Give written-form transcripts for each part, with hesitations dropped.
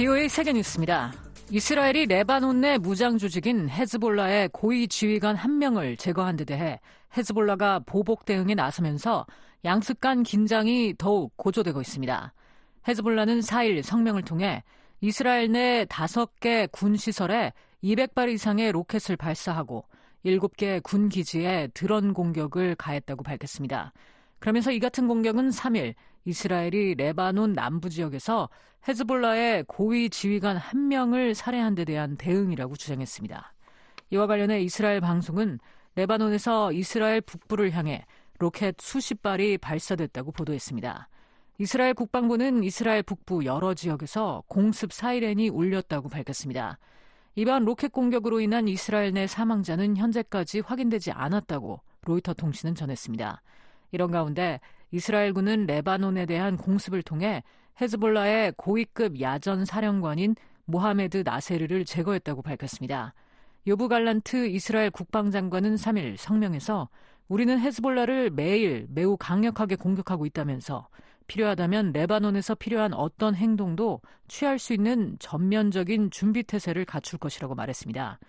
VOA 세계뉴스입니다. 이스라엘이 레바논 내 무장 조직인 헤즈볼라의 고위 지휘관 1명을 제거한 데 대해 헤즈볼라가 보복 대응에 나서면서 양측 간 긴장이 더욱 고조되고 있습니다. 헤즈볼라는 4일 성명을 통해 이스라엘 내 5개 군 시설에 200발 이상의 로켓을 발사하고 7개 군 기지에 드론 공격을 가했다고 밝혔습니다. 그러면서 이 같은 공격은 3일 이스라엘이 레바논 남부 지역에서 헤즈볼라의 고위 지휘관 1명을 살해한 데 대한 대응이라고 주장했습니다. 이와 관련해 이스라엘 방송은 레바논에서 이스라엘 북부를 향해 로켓 수십 발이 발사됐다고 보도했습니다. 이스라엘 국방부는 이스라엘 북부 여러 지역에서 공습 사이렌이 울렸다고 밝혔습니다. 이번 로켓 공격으로 인한 이스라엘 내 사망자는 현재까지 확인되지 않았다고 로이터 통신은 전했습니다. 이런 가운데 이스라엘군은 레바논에 대한 공습을 통해 헤즈볼라의 고위급 야전 사령관인 모하메드 나세르를 제거했다고 밝혔습니다. 요브 갈란트 이스라엘 국방장관은 3일 성명에서 우리는 헤즈볼라를 매일 매우 강력하게 공격하고 있다면서 필요하다면 레바논에서 필요한 어떤 행동도 취할 수 있는 전면적인 준비태세를 갖출 것이라고 말했습니다.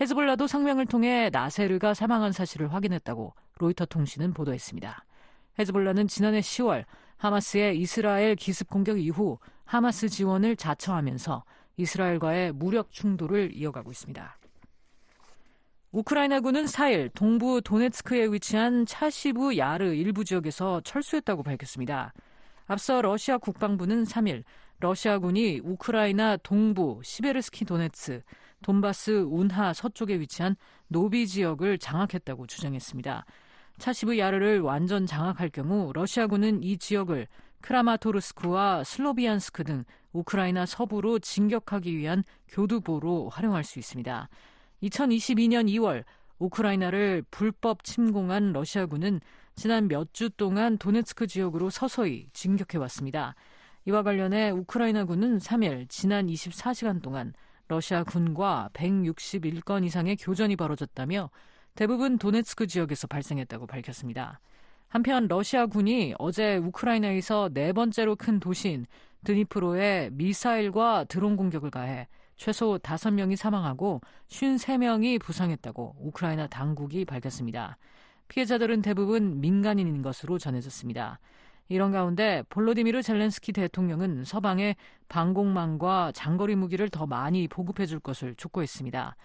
헤즈볼라도 성명을 통해 나세르가 사망한 사실을 확인했다고 로이터 통신은 보도했습니다. 헤즈볼라는 지난해 10월 하마스의 이스라엘 기습 공격 이후 하마스 지원을 자처하면서 이스라엘과의 무력 충돌을 이어가고 있습니다. 우크라이나군은 4일 동부 도네츠크에 위치한 차시브 야르 일부 지역에서 철수했다고 밝혔습니다. 앞서 러시아 국방부는 3일 러시아군이 우크라이나 동부 시베르스키 도네츠, 돈바스 운하 서쪽에 위치한 노비 지역을 장악했다고 주장했습니다. 차시브 야르를 완전 장악할 경우 러시아군은 이 지역을 크라마토르스크와 슬로비안스크 등 우크라이나 서부로 진격하기 위한 교두보로 활용할 수 있습니다. 2022년 2월 우크라이나를 불법 침공한 러시아군은 지난 몇 주 동안 도네츠크 지역으로 서서히 진격해왔습니다. 이와 관련해 우크라이나군은 3일 지난 24시간 동안 러시아 군과 161건 이상의 교전이 벌어졌다며 대부분 도네츠크 지역에서 발생했다고 밝혔습니다. 한편 러시아군이 어제 우크라이나에서 4번째로 큰 도시인 드니프로에 미사일과 드론 공격을 가해 최소 5명이 사망하고 53명이 부상했다고 우크라이나 당국이 밝혔습니다. 피해자들은 대부분 민간인인 것으로 전해졌습니다. 이런 가운데 볼로디미르 젤렌스키 대통령은 서방에 방공망과 장거리 무기를 더 많이 보급해 줄 것을 촉구했습니다.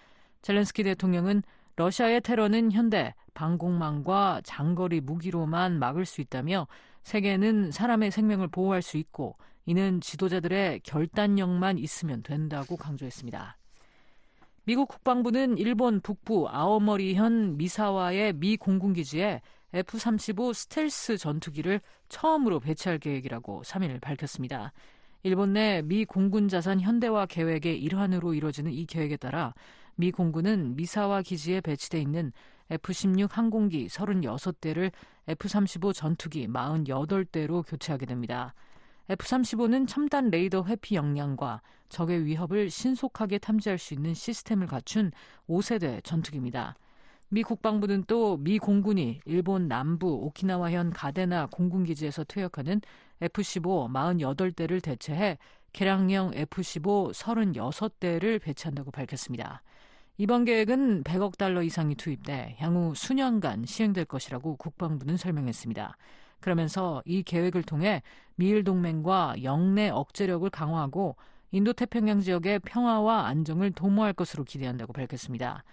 젤렌스키 대통령은 러시아의 테러는 현대 방공망과 장거리 무기로만 막을 수 있다며 세계는 사람의 생명을 보호할 수 있고 이는 지도자들의 결단력만 있으면 된다고 강조했습니다. 미국 국방부는 일본 북부 아오모리현 미사와의 미 공군기지에 F-35 스텔스 전투기를 처음으로 배치할 계획이라고 3일 밝혔습니다. 일본 내 미 공군 자산 현대화 계획의 일환으로 이뤄지는 이 계획에 따라 미 공군은 미사와 기지에 배치돼 있는 F-16 항공기 36대를 F-35 전투기 48대로 교체하게 됩니다. F-35는 첨단 레이더 회피 역량과 적의 위협을 신속하게 탐지할 수 있는 시스템을 갖춘 5세대 전투기입니다. 미 국방부는 또 미 공군이 일본 남부 오키나와현 가데나 공군기지에서 퇴역하는 F-15 48대를 대체해 개량형 F-15 36대를 배치한다고 밝혔습니다. 이번 계획은 100억 달러 이상이 투입돼 향후 수년간 시행될 것이라고 국방부는 설명했습니다. 그러면서 이 계획을 통해 미일 동맹과 영내 억제력을 강화하고 인도태평양 지역의 평화와 안정을 도모할 것으로 기대한다고 밝혔습니다.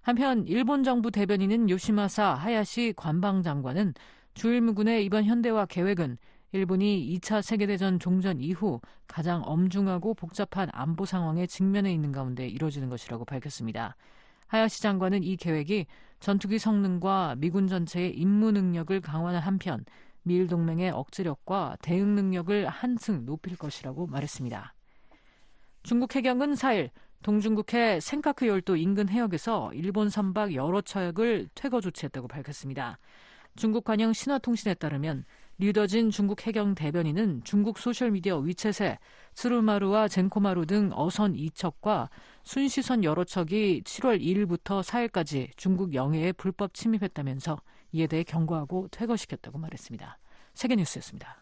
한편 일본 정부 대변인은 요시마사 하야시 관방장관은 주일무군의 이번 현대화 계획은 일본이 2차 세계대전 종전 이후 가장 엄중하고 복잡한 안보 상황에 직면해 있는 가운데 이뤄지는 것이라고 밝혔습니다. 하야시 장관은 이 계획이 전투기 성능과 미군 전체의 임무 능력을 강화하는 한편 미일 동맹의 억제력과 대응 능력을 한층 높일 것이라고 말했습니다. 중국 해경은 4일 동중국해 센카크 열도 인근 해역에서 일본 선박 여러 척을 퇴거 조치했다고 밝혔습니다. 중국 관영 신화통신에 따르면 류더진 중국 해경 대변인은 중국 소셜미디어 위챗에 츠루마루와 젠코마루 등 어선 2척과 순시선 여러 척이 7월 2일부터 4일까지 중국 영해에 불법 침입했다면서 이에 대해 경고하고 퇴거시켰다고 말했습니다. 세계뉴스였습니다.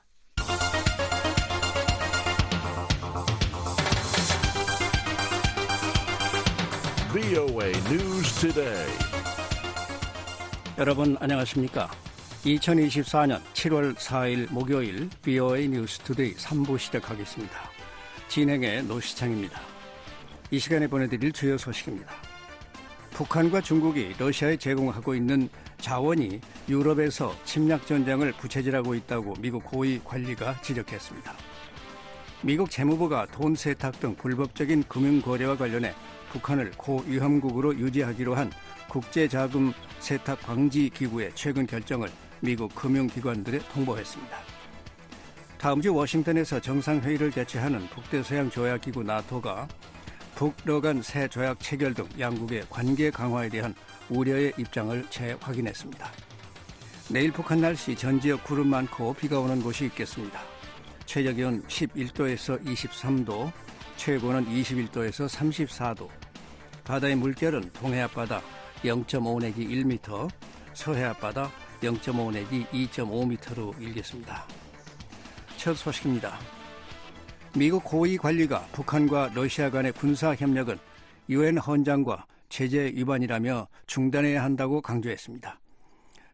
VOA News Today. 여러분 안녕하십니까? 2024년 7월 4일 목요일 VOA News Today 3부 시작하겠습니다. 진행의 노시창입니다. 이 시간에 보내드릴 주요 소식입니다. 북한과 중국이 러시아에 제공하고 있는 자원이 유럽에서 침략 전쟁을 부채질하고 있다고 미국 고위 관리가 지적했습니다. 미국 재무부가 돈 세탁 등 불법적인 금융 거래와 관련해 북한을 고위험국으로 유지하기로 한 국제자금 세탁 방지 기구의 최근 결정을 미국 금융기관들에 통보했습니다. 다음 주 워싱턴에서 정상회의를 개최하는 북대서양 조약기구 나토가 북러 간 새 조약 체결 등 양국의 관계 강화에 대한 우려의 입장을 재확인했습니다. 내일 북한 날씨 전 지역 구름 많고 비가 오는 곳이 있겠습니다. 최저기온 11도에서 23도, 최고는 21도에서 34도. 바다의 물결은 동해 앞바다 0.5내기 1m, 서해 앞바다 0.5내기 2.5m로 일겠습니다. 첫 소식입니다. 미국 고위 관리가 북한과 러시아 간의 군사 협력은 유엔 헌장과 제재 위반이라며 중단해야 한다고 강조했습니다.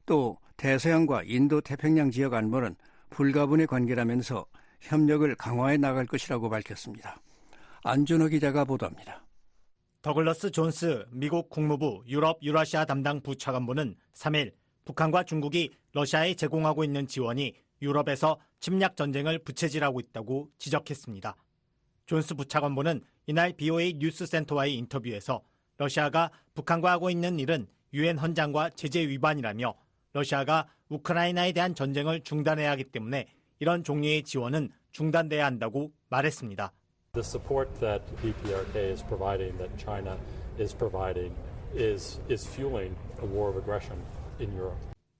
또 대서양과 인도 태평양 지역 안보는 불가분의 관계라면서 협력을 강화해 나갈 것이라고 밝혔습니다. 안준호 기자가 보도합니다. 더글러스 존스 미국 국무부 유럽 유라시아 담당 부차관보는 3일 북한과 중국이 러시아에 제공하고 있는 지원이 유럽에서 침략 전쟁을 부채질하고 있다고 지적했습니다. 존스 부차관보는 이날 BOA 뉴스센터와의 인터뷰에서 러시아가 북한과 하고 있는 일은 유엔 헌장과 제재 위반이라며 러시아가 우크라이나에 대한 전쟁을 중단해야 하기 때문에 이런 종류의 지원은 중단돼야 한다고 말했습니다. The support that DPRK is providing, that China is providing, is fueling a war of aggression in Europe.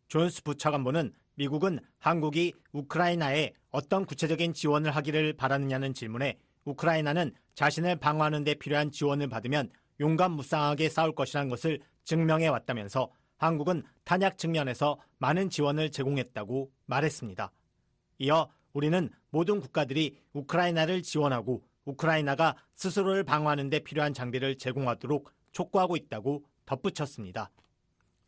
존스 부차관보는 미국은 한국이 우크라이나에 어떤 구체적인 지원을 하기를 바라느냐는 질문에 우크라이나는 자신을 방어하는 데 필요한 지원을 받으면 용감무쌍하게 싸울 것이라는 것을 증명해 왔다면서 한국은 탄약 측면에서 많은 지원을 제공했다고 말했습니다. 이어 우리는 모든 국가들이 우크라이나를 지원하고 우크라이나가 스스로를 방어하는 데 필요한 장비를 제공하도록 촉구하고 있다고 덧붙였습니다.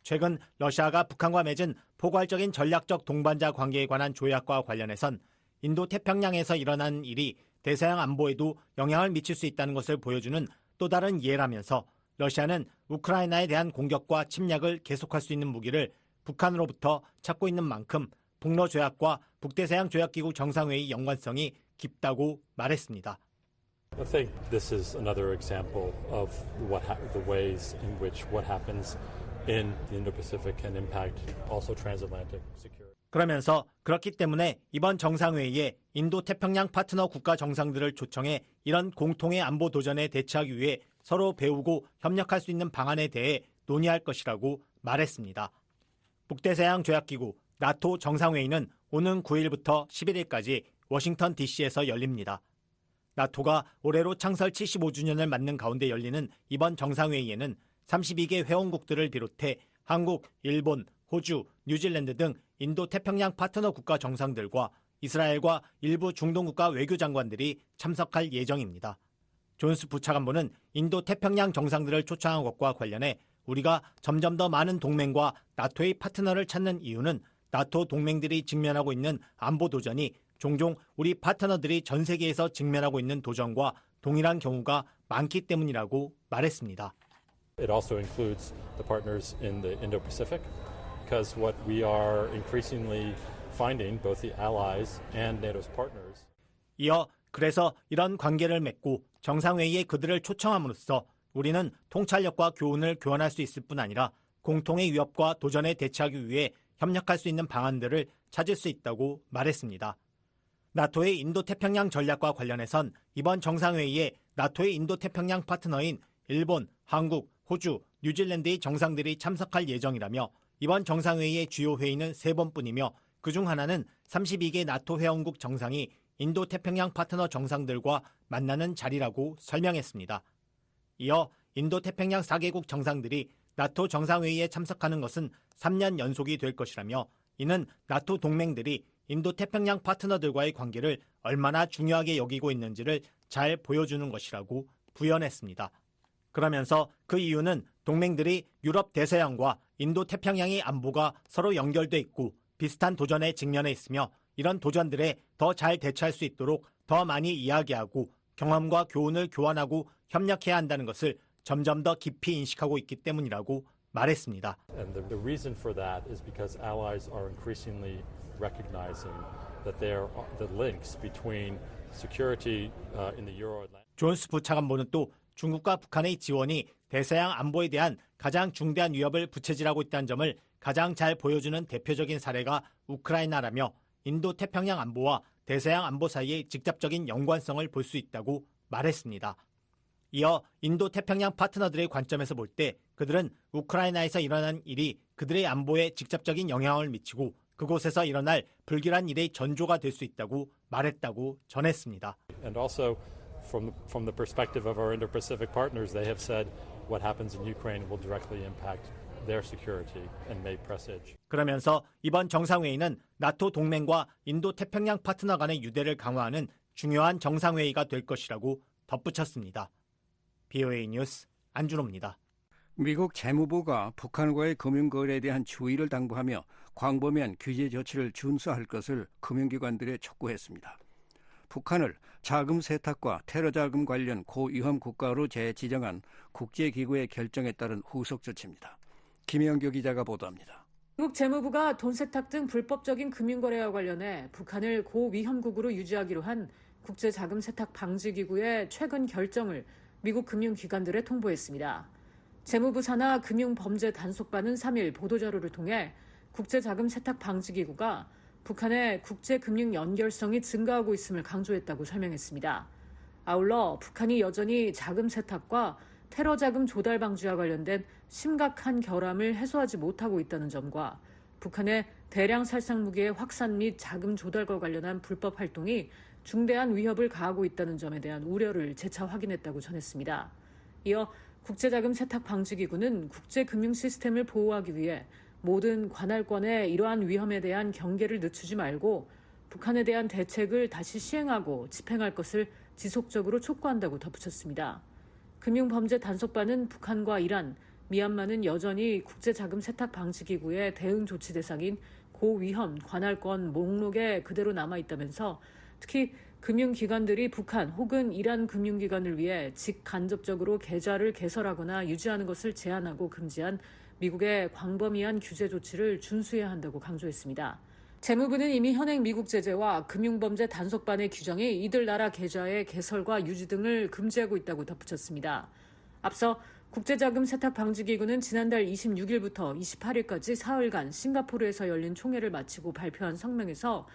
최근 러시아가 북한과 맺은 포괄적인 전략적 동반자 관계에 관한 조약과 관련해선 인도태평양에서 일어난 일이 대서양 안보에도 영향을 미칠 수 있다는 것을 보여주는 또 다른 예라면서 러시아는 우크라이나에 대한 공격과 침략을 계속할 수 있는 무기를 북한으로부터 찾고 있는 만큼 북러 조약과 북대서양 조약기구 정상회의 연관성이 깊다고 말했습니다. I think this is another example of the ways in which what happens in the Indo-Pacific can impact also transatlantic security. 그러면서 그렇기 때문에 이번 정상회의에 인도태평양 파트너 국가 정상들을 초청해 이런 공통의 안보 도전에 대처하기 위해 서로 배우고 협력할 수 있는 방안에 대해 논의할 것이라고 말했습니다. 북대서양 조약기구 나토 정상회의는 오는 9일부터 11일까지 워싱턴 DC에서 열립니다. 나토가 올해로 창설 75주년을 맞는 가운데 열리는 이번 정상회의에는 32개 회원국들을 비롯해 한국, 일본, 호주, 뉴질랜드 등 인도태평양 파트너 국가 정상들과 이스라엘과 일부 중동국가 외교장관들이 참석할 예정입니다. 존스 부차관보는 인도태평양 정상들을 초청한 것과 관련해 우리가 점점 더 많은 동맹과 나토의 파트너를 찾는 이유는 나토 동맹들이 직면하고 있는 안보 도전이 종종 우리 파트너들이 전 세계에서 직면하고 있는 도전과 동일한 경우가 많기 때문이라고 말했습니다. It also includes the partners in the Indo-Pacific, because what we are increasingly finding, both the allies and NATO's partners. 이어 그래서 이런 관계를 맺고 정상회의에 그들을 초청함으로써 우리는 통찰력과 교훈을 교환할 수 있을 뿐 아니라 공통의 위협과 도전에 대처하기 위해 협력할 수 있는 방안들을 찾을 수 있다고 말했습니다. 나토의 인도태평양 전략과 관련해선 이번 정상회의에 나토의 인도태평양 파트너인 일본, 한국, 호주, 뉴질랜드의 정상들이 참석할 예정이라며 이번 정상회의의 주요 회의는 3번뿐이며 그중 하나는 32개 나토 회원국 정상이 인도태평양 파트너 정상들과 만나는 자리라고 설명했습니다. 이어 인도태평양 4개국 정상들이 나토 정상회의에 참석하는 것은 3년 연속이 될 것이라며 이는 나토 동맹들이 인도태평양 파트너들과의 관계를 얼마나 중요하게 여기고 있는지를 잘 보여주는 것이라고 부연했습니다. 그러면서 그 이유는 동맹들이 유럽 대서양과 인도 태평양의 안보가 서로 연결돼 있고 비슷한 도전에 직면해 있으며 이런 도전들에 더 잘 대처할 수 있도록 더 많이 이야기하고 경험과 교훈을 교환하고 협력해야 한다는 것을 점점 더 깊이 인식하고 있기 때문이라고 말했습니다. And the reason for that is because allies are increasingly recognizing that there are the links between security in the Euro-Atlantic. 존스 부차관보는 또 중국과 북한의 지원이 대서양 안보에 대한 가장 중대한 위협을 부채질하고 있다는 점을 가장 잘 보여주는 대표적인 사례가 우크라이나라며 인도 태평양 안보와 대서양 안보 사이의 직접적인 연관성을 볼 수 있다고 말했습니다. 이어 인도 태평양 파트너들의 관점에서 볼 때 그들은 우크라이나에서 일어난 일이 그들의 안보에 직접적인 영향을 미치고 그곳에서 일어날 불길한 일의 전조가 될 수 있다고 말했다고 전했습니다. And also from the perspective of our Indo-Pacific partners, they have said what happens in Ukraine will directly impact their security and may presage. 그러면서 이번 정상회의는 나토 동맹과 인도 태평양 파트너 간의 유대를 강화하는 중요한 정상회의가 될 것이라고 덧붙였습니다. BOA 뉴스 안준호입니다. 미국 재무부가 북한과의 금융거래에 대한 주의를 당부하며 광범위한 규제 조치를 준수할 것을 금융기관들에 촉구했습니다. 북한을 자금 세탁과 테러 자금 관련 고위험 국가로 재지정한 국제기구의 결정에 따른 후속 조치입니다. 김영규 기자가 보도합니다. 미국 재무부가 돈 세탁 등 불법적인 금융거래와 관련해 북한을 고위험국으로 유지하기로 한 국제자금세탁 방지기구의 최근 결정을 미국 금융기관들에 통보했습니다. 재무부 산하 금융범죄단속반은 3일 보도자료를 통해 국제자금세탁 방지기구가 북한의 국제금융 연결성이 증가하고 있음을 강조했다고 설명했습니다. 아울러 북한이 여전히 자금 세탁과 테러 자금 조달 방지와 관련된 심각한 결함을 해소하지 못하고 있다는 점과 북한의 대량 살상 무기의 확산 및 자금 조달과 관련한 불법 활동이 중대한 위협을 가하고 있다는 점에 대한 우려를 재차 확인했다고 전했습니다. 이어 국제자금 세탁 방지기구는 국제금융 시스템을 보호하기 위해 모든 관할권의 이러한 위험에 대한 경계를 늦추지 말고 북한에 대한 대책을 다시 시행하고 집행할 것을 지속적으로 촉구한다고 덧붙였습니다. 금융범죄단속반은 북한과 이란, 미얀마는 여전히 국제자금세탁방지기구의 대응 조치 대상인 고위험 관할권 목록에 그대로 남아있다면서 특히 금융기관들이 북한 혹은 이란 금융기관을 위해 직간접적으로 계좌를 개설하거나 유지하는 것을 제한하고 금지한 미국의 광범위한 규제 조치를 준수해야 한다고 강조했습니다. 재무부는 이미 현행 미국 제재와 금융범죄 단속반의 규정이 이들 나라 계좌의 개설과 유지 등을 금지하고 있다고 덧붙였습니다. 앞서 국제자금세탁방지기구는 지난달 26일부터 28일까지 사흘간 싱가포르에서 열린 총회를 마치고 발표한 성명에서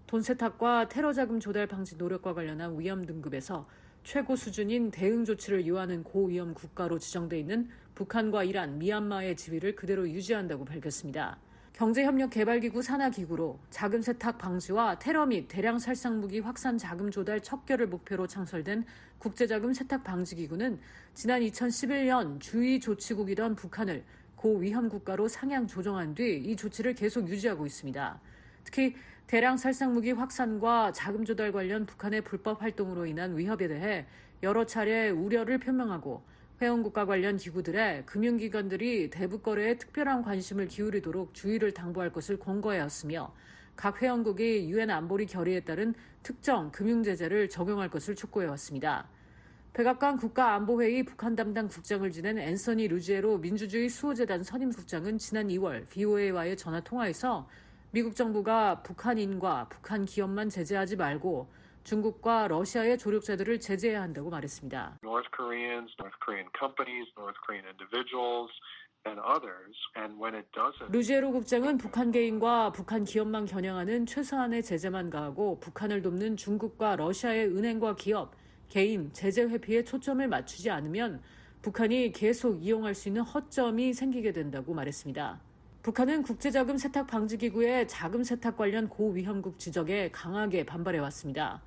돈 세탁과 테러 자금 조달 방지 노력과 관련한 위험 등급에서 최고 수준인 대응 조치를 요하는 고위험 국가로 지정돼 있는 북한과 이란, 미얀마의 지위를 그대로 유지한다고 밝혔습니다. 경제협력개발기구 산하기구로 자금 세탁 방지와 테러 및 대량 살상무기 확산 자금 조달 척결을 목표로 창설된 국제자금 세탁 방지기구는 지난 2011년 주의 조치국이던 북한을 고위험 국가로 상향 조정한 뒤 이 조치를 계속 유지하고 있습니다. 특히 대량 살상무기 확산과 자금 조달 관련 북한의 불법 활동으로 인한 위협에 대해 여러 차례 우려를 표명하고 회원국가 관련 기구들의 금융기관들이 대북 거래에 특별한 관심을 기울이도록 주의를 당부할 것을 권고해왔으며 각 회원국이 유엔 안보리 결의에 따른 특정 금융제재를 적용할 것을 촉구해왔습니다. 백악관 국가안보회의 북한 담당 국장을 지낸 앤서니 루지에로 민주주의 수호재단 선임국장은 지난 2월 BOA와의 전화통화에서 미국 정부가 북한인과 북한 기업만 제재하지 말고 중국과 러시아의 조력자들을 제재해야 한다고 말했습니다. North Koreans, North Korean companies, North Korean individuals, and others. And when it doesn't, 루지에로 국장은 북한 개인과 북한 기업만 겨냥하는 최소한의 제재만 가하고 북한을 돕는 중국과 러시아의 은행과 기업, 개인, 제재 회피에 초점을 맞추지 않으면 북한이 계속 이용할 수 있는 허점이 생기게 된다고 말했습니다. 북한은 국제자금 세탁 방지기구의 자금 세탁 관련 고위험국 지적에 강하게 반발해왔습니다.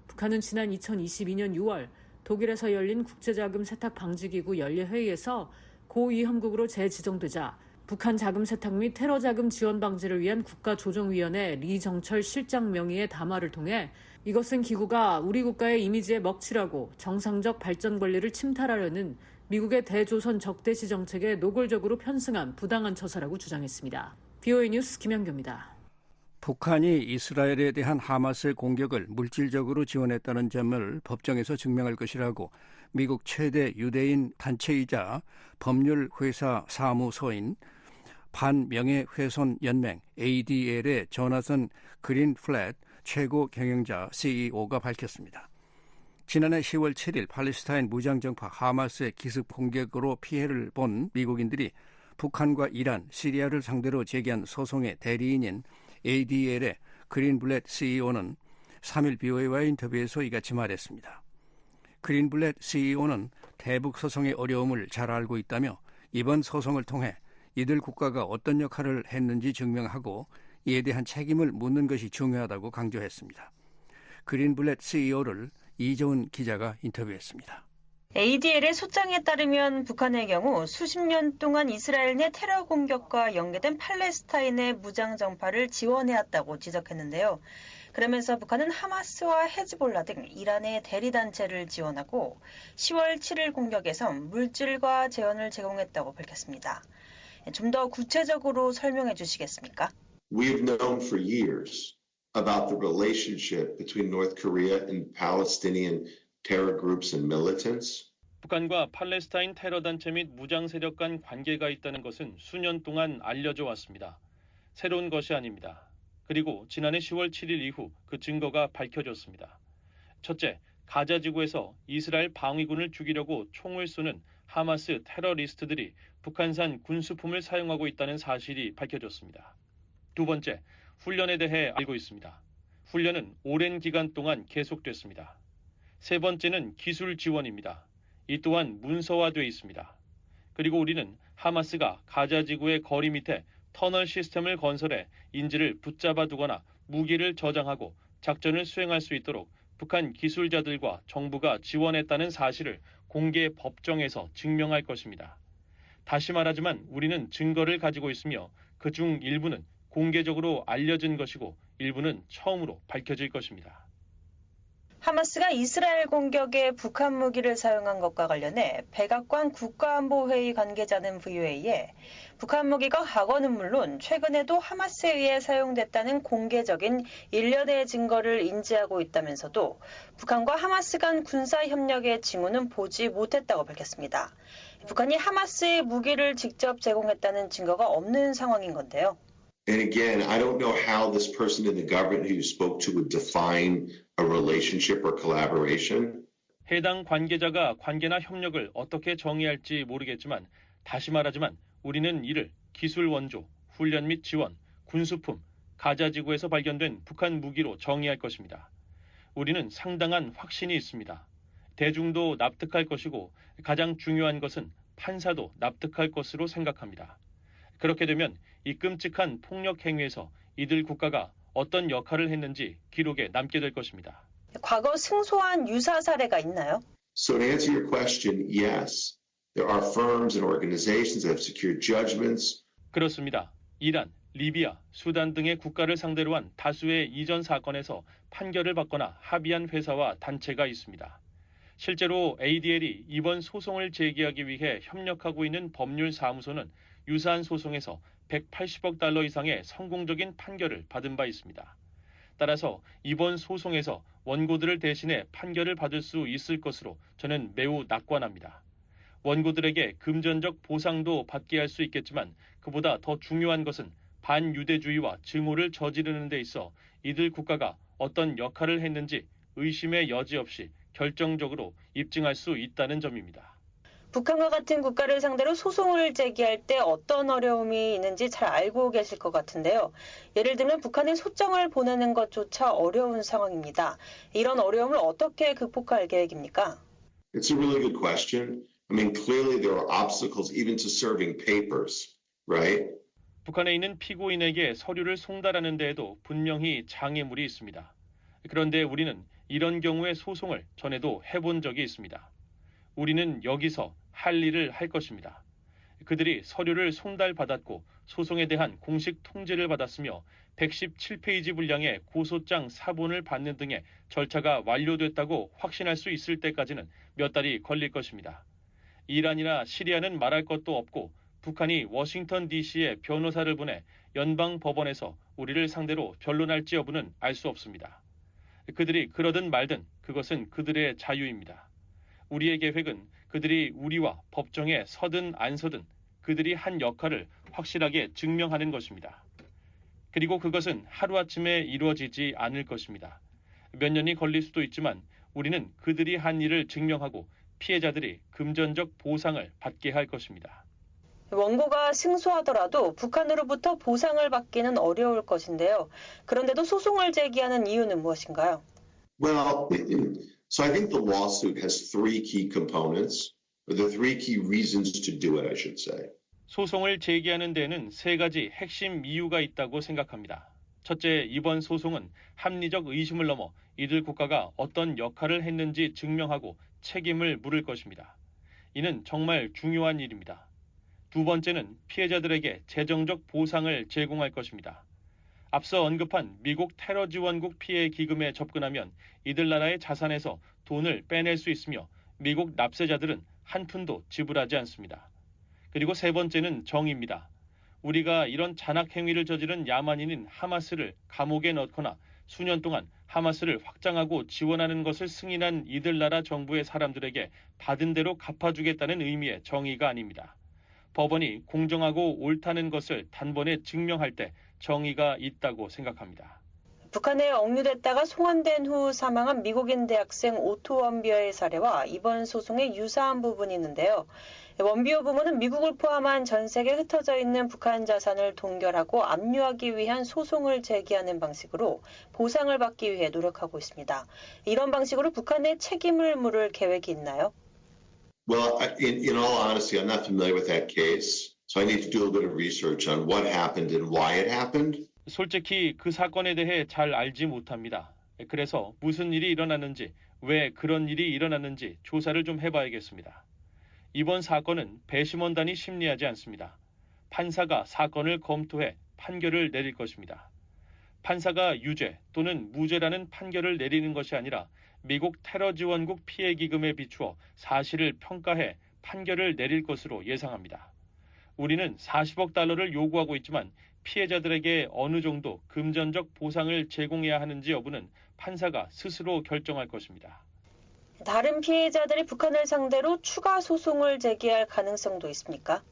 북한은 지난 2022년 6월 독일에서 열린 국제자금 세탁 방지기구 연례회의에서 고위험국으로 재지정되자 북한 자금 세탁 및 테러 자금 지원 방지를 위한 국가조정위원회 리정철 실장 명의의 담화를 통해 이것은 기구가 우리 국가의 이미지에 먹칠하고 정상적 발전 권리를 침탈하려는 미국의 대조선 적대시 정책에 노골적으로 편승한 부당한 처사라고 주장했습니다. BOA 뉴스 김현규입니다. 북한이 이스라엘에 대한 하마스의 공격을 물질적으로 지원했다는 점을 법정에서 증명할 것이라고 미국 최대 유대인 단체이자 법률회사 사무소인 반명예훼손연맹 ADL의 조나선 그린플랫 최고 경영자 CEO가 밝혔습니다. 지난해 10월 7일 팔레스타인 무장정파 하마스의 기습 공격으로 피해를 본 미국인들이 북한과 이란, 시리아를 상대로 제기한 소송의 대리인인 ADL의 그린블렛 CEO는 3일 BOA와 인터뷰에서 이같이 말했습니다. 그린블렛 CEO는 대북 소송의 어려움을 잘 알고 있다며 이번 소송을 통해 이들 국가가 어떤 역할을 했는지 증명하고 이에 대한 책임을 묻는 것이 중요하다고 강조했습니다. 그린블렛 CEO를 이재훈 기자가 인터뷰했습니다. ADL의 소장에 따르면 북한의 경우 수십 년 동안 이스라엘 내 테러 공격과 연계된 팔레스타인의 무장정파를 지원해왔다고 지적했는데요. 그러면서 북한은 하마스와 헤즈볼라 등 이란의 대리단체를 지원하고 10월 7일 공격에서 물질과 재원을 제공했다고 밝혔습니다. 좀 더 구체적으로 설명해 주시겠습니까? We have known for years about the relationship between North Korea and Palestinian terror groups and militants. 북한과 팔레스타인 테러 단체 및 무장 세력 간 관계가 있다는 것은 수년 동안 알려져 왔습니다. 새로운 것이 아닙니다. 그리고 지난해 10월 7일 이후 그 증거가 밝혀졌습니다. 첫째, 가자 지구에서 이스라엘 방위군을 죽이려고 총을 쏘는 하마스 테러리스트들이 북한산 군수품을 사용하고 있다는 사실이 밝혀졌습니다. 두 번째, 훈련에 대해 알고 있습니다. 훈련은 오랜 기간 동안 계속됐습니다. 세 번째는 기술 지원입니다. 이 또한 문서화되어 있습니다. 그리고 우리는 하마스가 가자 지구의 거리 밑에 터널 시스템을 건설해 인질을 붙잡아 두거나 무기를 저장하고 작전을 수행할 수 있도록 북한 기술자들과 정부가 지원했다는 사실을 공개 법정에서 증명할 것입니다. 다시 말하지만 우리는 증거를 가지고 있으며 그중 일부는 공개적으로 알려진 것이고 일부는 처음으로 밝혀질 것입니다. 하마스가 이스라엘 공격에 북한 무기를 사용한 것과 관련해 백악관 국가안보회의 관계자는 VOA에 북한 무기가 과거는 물론 최근에도 하마스에 의해 사용됐다는 공개적인 일련의 증거를 인지하고 있다면서도 북한과 하마스 간 군사협력의 징후는 보지 못했다고 밝혔습니다. 북한이 하마스에 무기를 직접 제공했다는 증거가 없는 상황인 건데요. And again, I don't know how this person in the government who you spoke to would define a relationship or collaboration. 해당 관계자가 관계나 협력을 어떻게 정의할지 모르겠지만 다시 말하지만 우리는 이를 기술 원조, 훈련 및 지원, 군수품, 가자 지구에서 발견된 북한 무기로 정의할 것입니다. 우리는 상당한 확신이 있습니다. 대중도 납득할 것이고 가장 중요한 것은 판사도 납득할 것으로 생각합니다. 그렇게 되면 이 끔찍한 폭력 행위에서 이들 국가가 어떤 역할을 했는지 기록에 남게 될 것입니다. 과거 승소한 유사 사례가 있나요? So to answer your question, yes. There are firms and organizations that have secured judgments. 그렇습니다. 이란, 리비아, 수단 등의 국가를 상대로 한 다수의 이전 사건에서 판결을 받거나 합의한 회사와 단체가 있습니다. 실제로 ADL이 이번 소송을 제기하기 위해 협력하고 있는 법률사무소는 유사한 소송에서 180억 달러 이상의 성공적인 판결을 받은 바 있습니다. 따라서 이번 소송에서 원고들을 대신해 판결을 받을 수 있을 것으로 저는 매우 낙관합니다. 원고들에게 금전적 보상도 받게 할 수 있겠지만 그보다 더 중요한 것은 반유대주의와 증오를 저지르는 데 있어 이들 국가가 어떤 역할을 했는지 의심의 여지 없이 결정적으로 입증할 수 있다는 점입니다. 북한과 같은 국가를 상대로 소송을 제기할 때 어떤 어려움이 있는지 잘 알고 계실 것 같은데요. 예를 들면 북한에 소장을 보내는 것조차 어려운 상황입니다. 이런 어려움을 어떻게 극복할 계획입니까? It's a really good question. I mean, clearly there are obstacles even to serving papers, right? 북한에 있는 피고인에게 서류를 송달하는 데에도 분명히 장애물이 있습니다. 그런데 우리는 이런 경우의 소송을 전에도 해본 적이 있습니다. 우리는 여기서 할 일을 할 것입니다. 그들이 서류를 송달받았고 소송에 대한 공식 통지를 받았으며 117페이지 분량의 고소장 사본을 받는 등의 절차가 완료됐다고 확신할 수 있을 때까지는 몇 달이 걸릴 것입니다. 이란이나 시리아는 말할 것도 없고 북한이 워싱턴 DC에 변호사를 보내 연방 법원에서 우리를 상대로 변론할지 여부는 알 수 없습니다. 그들이 그러든 말든 그것은 그들의 자유입니다. 우리의 계획은 그들이 우리와 법정에 서든 안 서든 그들이 한 역할을 확실하게 증명하는 것입니다. 그리고 그것은 하루아침에 이루어지지 않을 것입니다. 몇 년이 걸릴 수도 있지만 우리는 그들이 한 일을 증명하고 피해자들이 금전적 보상을 받게 할 것입니다. 원고가 승소하더라도 북한으로부터 보상을 받기는 어려울 것인데요. 그런데도 소송을 제기하는 이유는 무엇인가요? Well, so I think the lawsuit has three key components, or the three key reasons to do it, I should say. 소송을 제기하는 데에는 세 가지 핵심 이유가 있다고 생각합니다. 첫째, 이번 소송은 합리적 의심을 넘어 이들 국가가 어떤 역할을 했는지 증명하고 책임을 물을 것입니다. 이는 정말 중요한 일입니다. 두 번째는 피해자들에게 재정적 보상을 제공할 것입니다. 앞서 언급한 미국 테러 지원국 피해 기금에 접근하면 이들 나라의 자산에서 돈을 빼낼 수 있으며 미국 납세자들은 한 푼도 지불하지 않습니다. 그리고 세 번째는 정의입니다. 우리가 이런 잔악 행위를 저지른 야만인인 하마스를 감옥에 넣거나 수년 동안 하마스를 확장하고 지원하는 것을 승인한 이들 나라 정부의 사람들에게 받은 대로 갚아주겠다는 의미의 정의가 아닙니다. 법원이 공정하고 옳다는 것을 단번에 증명할 때 정의가 있다고 생각합니다. 북한에 억류됐다가 송환된 후 사망한 미국인 대학생 오토 원비어의 사례와 이번 소송에 유사한 부분이 있는데요. 원비어 부모는 미국을 포함한 전 세계에 흩어져 있는 북한 자산을 동결하고 압류하기 위한 소송을 제기하는 방식으로 보상을 받기 위해 노력하고 있습니다. 이런 방식으로 북한의 책임을 물을 계획이 있나요? Well, in all honesty, I'm not familiar with that case, so I need to do a bit of research on what happened and why it happened. 솔직히 그 사건에 대해 잘 알지 못합니다. 그래서 무슨 일이 일어났는지, 왜 그런 일이 일어났는지 조사를 좀 해봐야겠습니다. 이번 사건은 배심원단이 심리하지 않습니다. 판사가 사건을 검토해 판결을 내릴 것입니다. 판사가 유죄 또는 무죄라는 판결을 내리는 것이 아니라 미국 테러 지원국 피해 기금에 비추어 사실을 평가해 판결을 내릴 것으로 예상합니다. 우리는 40억 달러를 요구하고 있지만 피해자들에게 어느 정도 금전적 보상을 제공해야 하는지 여부는 판사가 스스로 결정할 것입니다. 다른 피해자들이 북한을 상대로 추가 소송을 제기할 가능성도 있습니까?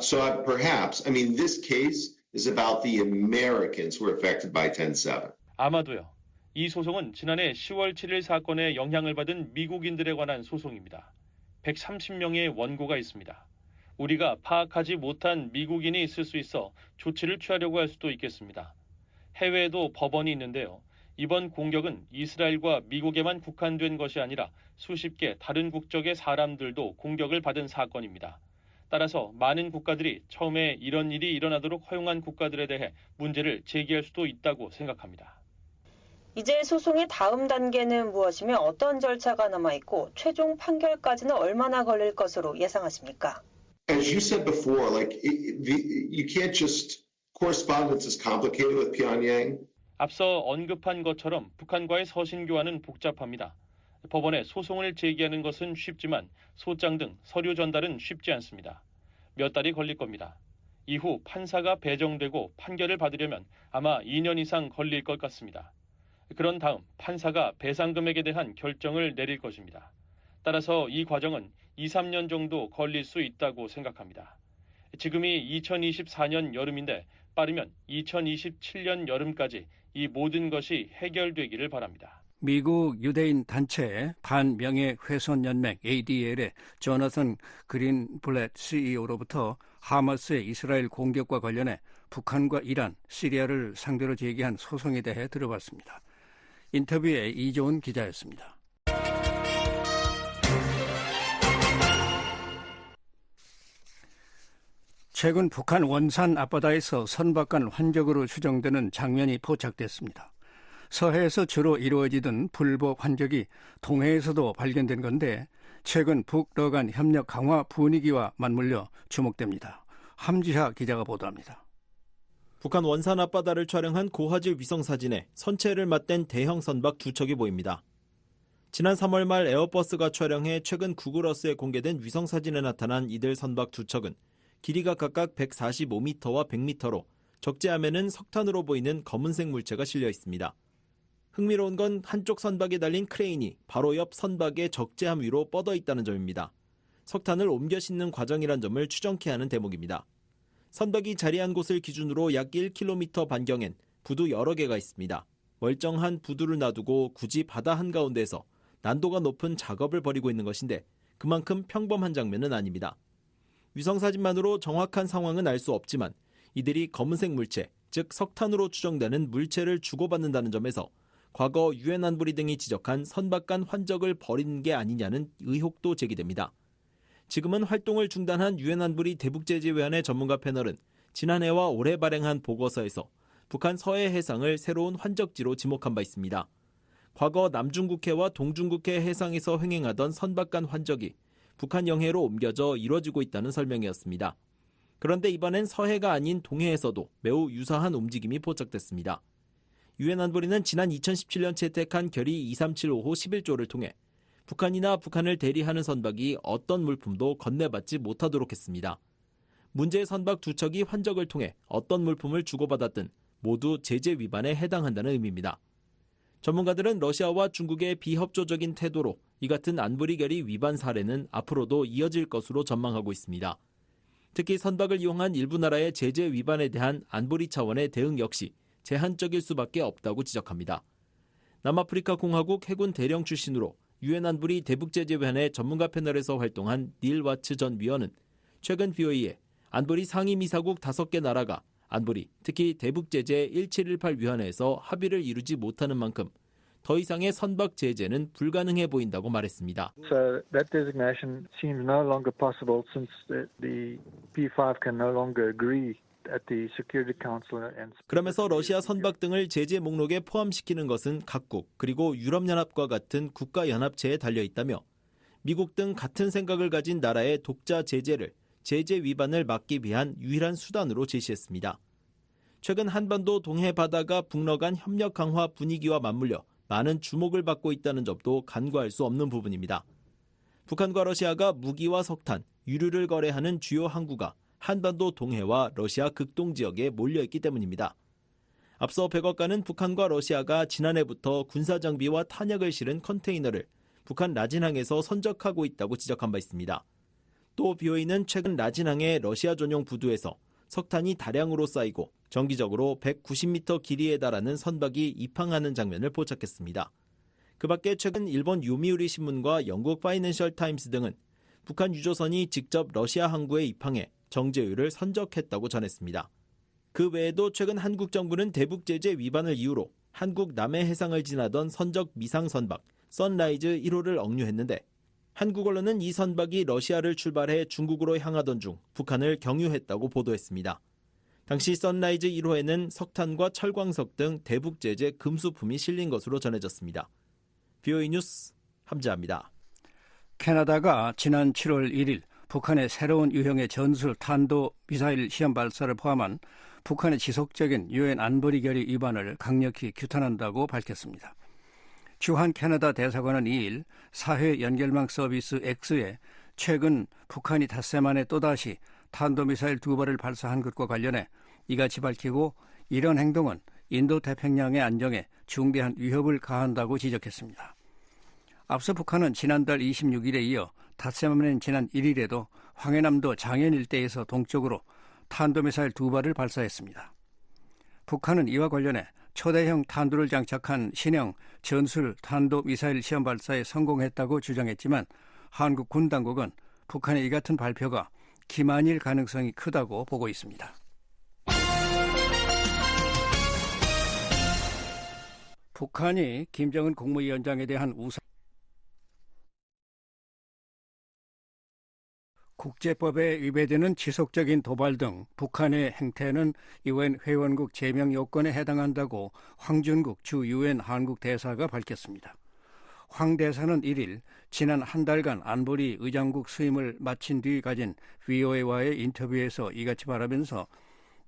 So perhaps, I mean, this case is about the Americans who were affected by 10/7. 아마도요. 이 소송은 지난해 10월 7일 사건에 영향을 받은 미국인들에 관한 소송입니다. 130명의 원고가 있습니다. 우리가 파악하지 못한 미국인이 있을 수 있어 조치를 취하려고 할 수도 있겠습니다. 해외에도 법원이 있는데요. 이번 공격은 이스라엘과 미국에만 국한된 것이 아니라 수십 개 다른 국적의 사람들도 공격을 받은 사건입니다. 따라서 많은 국가들이 처음에 이런 일이 일어나도록 허용한 국가들에 대해 문제를 제기할 수도 있다고 생각합니다. 이제 소송의 다음 단계는 무엇이며 어떤 절차가 남아있고 최종 판결까지는 얼마나 걸릴 것으로 예상하십니까? As you said before, you can't just correspondence is complicated with Pyongyang. 앞서 언급한 것처럼 북한과의 서신 교환은 복잡합니다. 법원에 소송을 제기하는 것은 쉽지만 소장 등 서류 전달은 쉽지 않습니다. 몇 달이 걸릴 겁니다. 이후 판사가 배정되고 판결을 받으려면 아마 2년 이상 걸릴 것 같습니다. 그런 다음 판사가 배상금액에 대한 결정을 내릴 것입니다. 따라서 이 과정은 2, 3년 정도 걸릴 수 있다고 생각합니다. 지금이 2024년 여름인데 빠르면 2027년 여름까지 이 모든 것이 해결되기를 바랍니다. 미국 유대인 단체 반명예훼손연맹 ADL의 조나선 그린블렛 CEO로부터 하마스의 이스라엘 공격과 관련해 북한과 이란, 시리아를 상대로 제기한 소송에 대해 들어봤습니다. 인터뷰에 이조은 기자였습니다. 최근 북한 원산 앞바다에서 선박간 환적으로 추정되는 장면이 포착됐습니다. 서해에서 주로 이루어지던 불법 환적이 동해에서도 발견된 건데 최근 북러 간 협력 강화 분위기와 맞물려 주목됩니다. 함지하 기자가 보도합니다. 북한 원산 앞바다를 촬영한 고화질 위성사진에 선체를 맞댄 대형 선박 두 척이 보입니다. 지난 3월 말 에어버스가 촬영해 최근 구글어스에 공개된 위성사진에 나타난 이들 선박 두 척은 길이가 각각 145m와 100m로 적재함에는 석탄으로 보이는 검은색 물체가 실려 있습니다. 흥미로운 건 한쪽 선박에 달린 크레인이 바로 옆 선박의 적재함 위로 뻗어 있다는 점입니다. 석탄을 옮겨 싣는 과정이란 점을 추정케 하는 대목입니다. 선박이 자리한 곳을 기준으로 약 1km 반경엔 부두 여러 개가 있습니다. 멀쩡한 부두를 놔두고 굳이 바다 한가운데에서 난도가 높은 작업을 벌이고 있는 것인데 그만큼 평범한 장면은 아닙니다. 위성사진만으로 정확한 상황은 알 수 없지만 이들이 검은색 물체, 즉 석탄으로 추정되는 물체를 주고받는다는 점에서 과거 유엔 안보리 등이 지적한 선박 간 환적을 벌인 게 아니냐는 의혹도 제기됩니다. 지금은 활동을 중단한 유엔 안보리 대북제재위원회 전문가 패널은 지난해와 올해 발행한 보고서에서 북한 서해 해상을 새로운 환적지로 지목한 바 있습니다. 과거 남중국해와 동중국해 해상에서 횡행하던 선박 간 환적이 북한 영해로 옮겨져 이뤄지고 있다는 설명이었습니다. 그런데 이번엔 서해가 아닌 동해에서도 매우 유사한 움직임이 포착됐습니다. 유엔 안보리는 지난 2017년 채택한 결의 2375호 11조를 통해 북한이나 북한을 대리하는 선박이 어떤 물품도 건네받지 못하도록 했습니다. 문제의 선박 두 척이 환적을 통해 어떤 물품을 주고받았든 모두 제재 위반에 해당한다는 의미입니다. 전문가들은 러시아와 중국의 비협조적인 태도로 이 같은 안보리 결의 위반 사례는 앞으로도 이어질 것으로 전망하고 있습니다. 특히 선박을 이용한 일부 나라의 제재 위반에 대한 안보리 차원의 대응 역시 제한적일 수밖에 없다고 지적합니다. 남아프리카 공화국 해군 대령 출신으로 유엔 안보리 대북제재위원회 전문가 패널에서 활동한 닐 와츠 전 위원은 최근 VOA에 안보리 상임이사국 5개 나라가 안보리, 특히 대북제재 1718위원회에서 합의를 이루지 못하는 만큼 더 이상의 선박 제재는 불가능해 보인다고 말했습니다. So that designation seems no longer possible since the P5 can no longer agree at the Security Council and 그러면서 러시아 선박 등을 제재 목록에 포함시키는 것은 각국 그리고 유럽연합과 같은 국가연합체에 달려 있다며 미국 등 같은 생각을 가진 나라의 독자 제재를 제재 위반을 막기 위한 유일한 수단으로 제시했습니다. 최근 한반도 동해 바다가 북러 간 협력 강화 분위기와 맞물려 많은 주목을 받고 있다는 점도 간과할 수 없는 부분입니다. 북한과 러시아가 무기와 석탄, 유류를 거래하는 주요 항구가 한반도 동해와 러시아 극동 지역에 몰려있기 때문입니다. 앞서 백악관은 북한과 러시아가 지난해부터 군사장비와 탄약을 실은 컨테이너를 북한 라진항에서 선적하고 있다고 지적한 바 있습니다. 또 BOA는 최근 라진항의 러시아 전용 부두에서 석탄이 다량으로 쌓이고 정기적으로 190m 길이에 달하는 선박이 입항하는 장면을 포착했습니다. 그 밖에 최근 일본 요미우리 신문과 영국 파이낸셜 타임스 등은 북한 유조선이 직접 러시아 항구에 입항해 정제유를 선적했다고 전했습니다. 그 외에도 최근 한국 정부는 대북제재 위반을 이유로 한국 남해 해상을 지나던 선적 미상 선박 선라이즈 1호를 억류했는데 한국 언론은 이 선박이 러시아를 출발해 중국으로 향하던 중 북한을 경유했다고 보도했습니다. 당시 선라이즈 1호에는 석탄과 철광석 등 대북제재 금수품이 실린 것으로 전해졌습니다. BOA 뉴스 함재합니다. 캐나다가 지난 7월 1일 북한의 새로운 유형의 전술 탄도 미사일 시험 발사를 포함한 북한의 지속적인 유엔 안보리 결의 위반을 강력히 규탄한다고 밝혔습니다. 주한 캐나다 대사관은 2일 사회 연결망 서비스 X에 최근 북한이 닷새 만에 또다시 탄도미사일 2발을 발사한 것과 관련해 이같이 밝히고 이런 행동은 인도태평양의 안정에 중대한 위협을 가한다고 지적했습니다. 앞서 북한은 지난달 26일에 이어 닷새 만인 지난 1일에도 황해남도 장현 일대에서 동쪽으로 탄도미사일 2발을 발사했습니다. 북한은 이와 관련해 초대형 탄두를 장착한 신형 전술 탄도미사일 시험 발사에 성공했다고 주장했지만 한국 군 당국은 북한의 이 같은 발표가 기만일 가능성이 크다고 보고 있습니다. 북한이 김정은 국무위원장에 대한 국제법에 위배되는 지속적인 도발 등 북한의 행태는 유엔 회원국 제명 요건에 해당한다고 황준국 주 유엔 한국 대사가 밝혔습니다. 황 대사는 1일 지난 한 달간 안보리 의장국 수임을 마친 뒤 가진 VOA와의 인터뷰에서 이같이 말하면서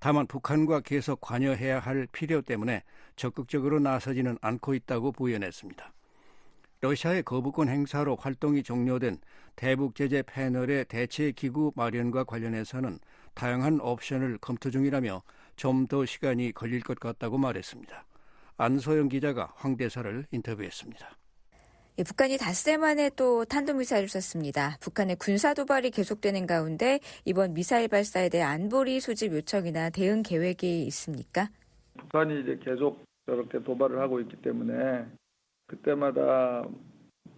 다만 북한과 계속 관여해야 할 필요 때문에 적극적으로 나서지는 않고 있다고 부연했습니다. 러시아의 거부권 행사로 활동이 종료된 대북 제재 패널의 대체 기구 마련과 관련해서는 다양한 옵션을 검토 중이라며 좀 더 시간이 걸릴 것 같다고 말했습니다. 안소영 기자가 황 대사를 인터뷰했습니다. 북한이 닷새 만에 또 탄도미사일을 쐈습니다. 북한의 군사 도발이 계속되는 가운데 이번 미사일 발사에 대해 안보리 소집 요청이나 대응 계획이 있습니까? 북한이 이제 계속 저렇게 도발을 하고 있기 때문에 그때마다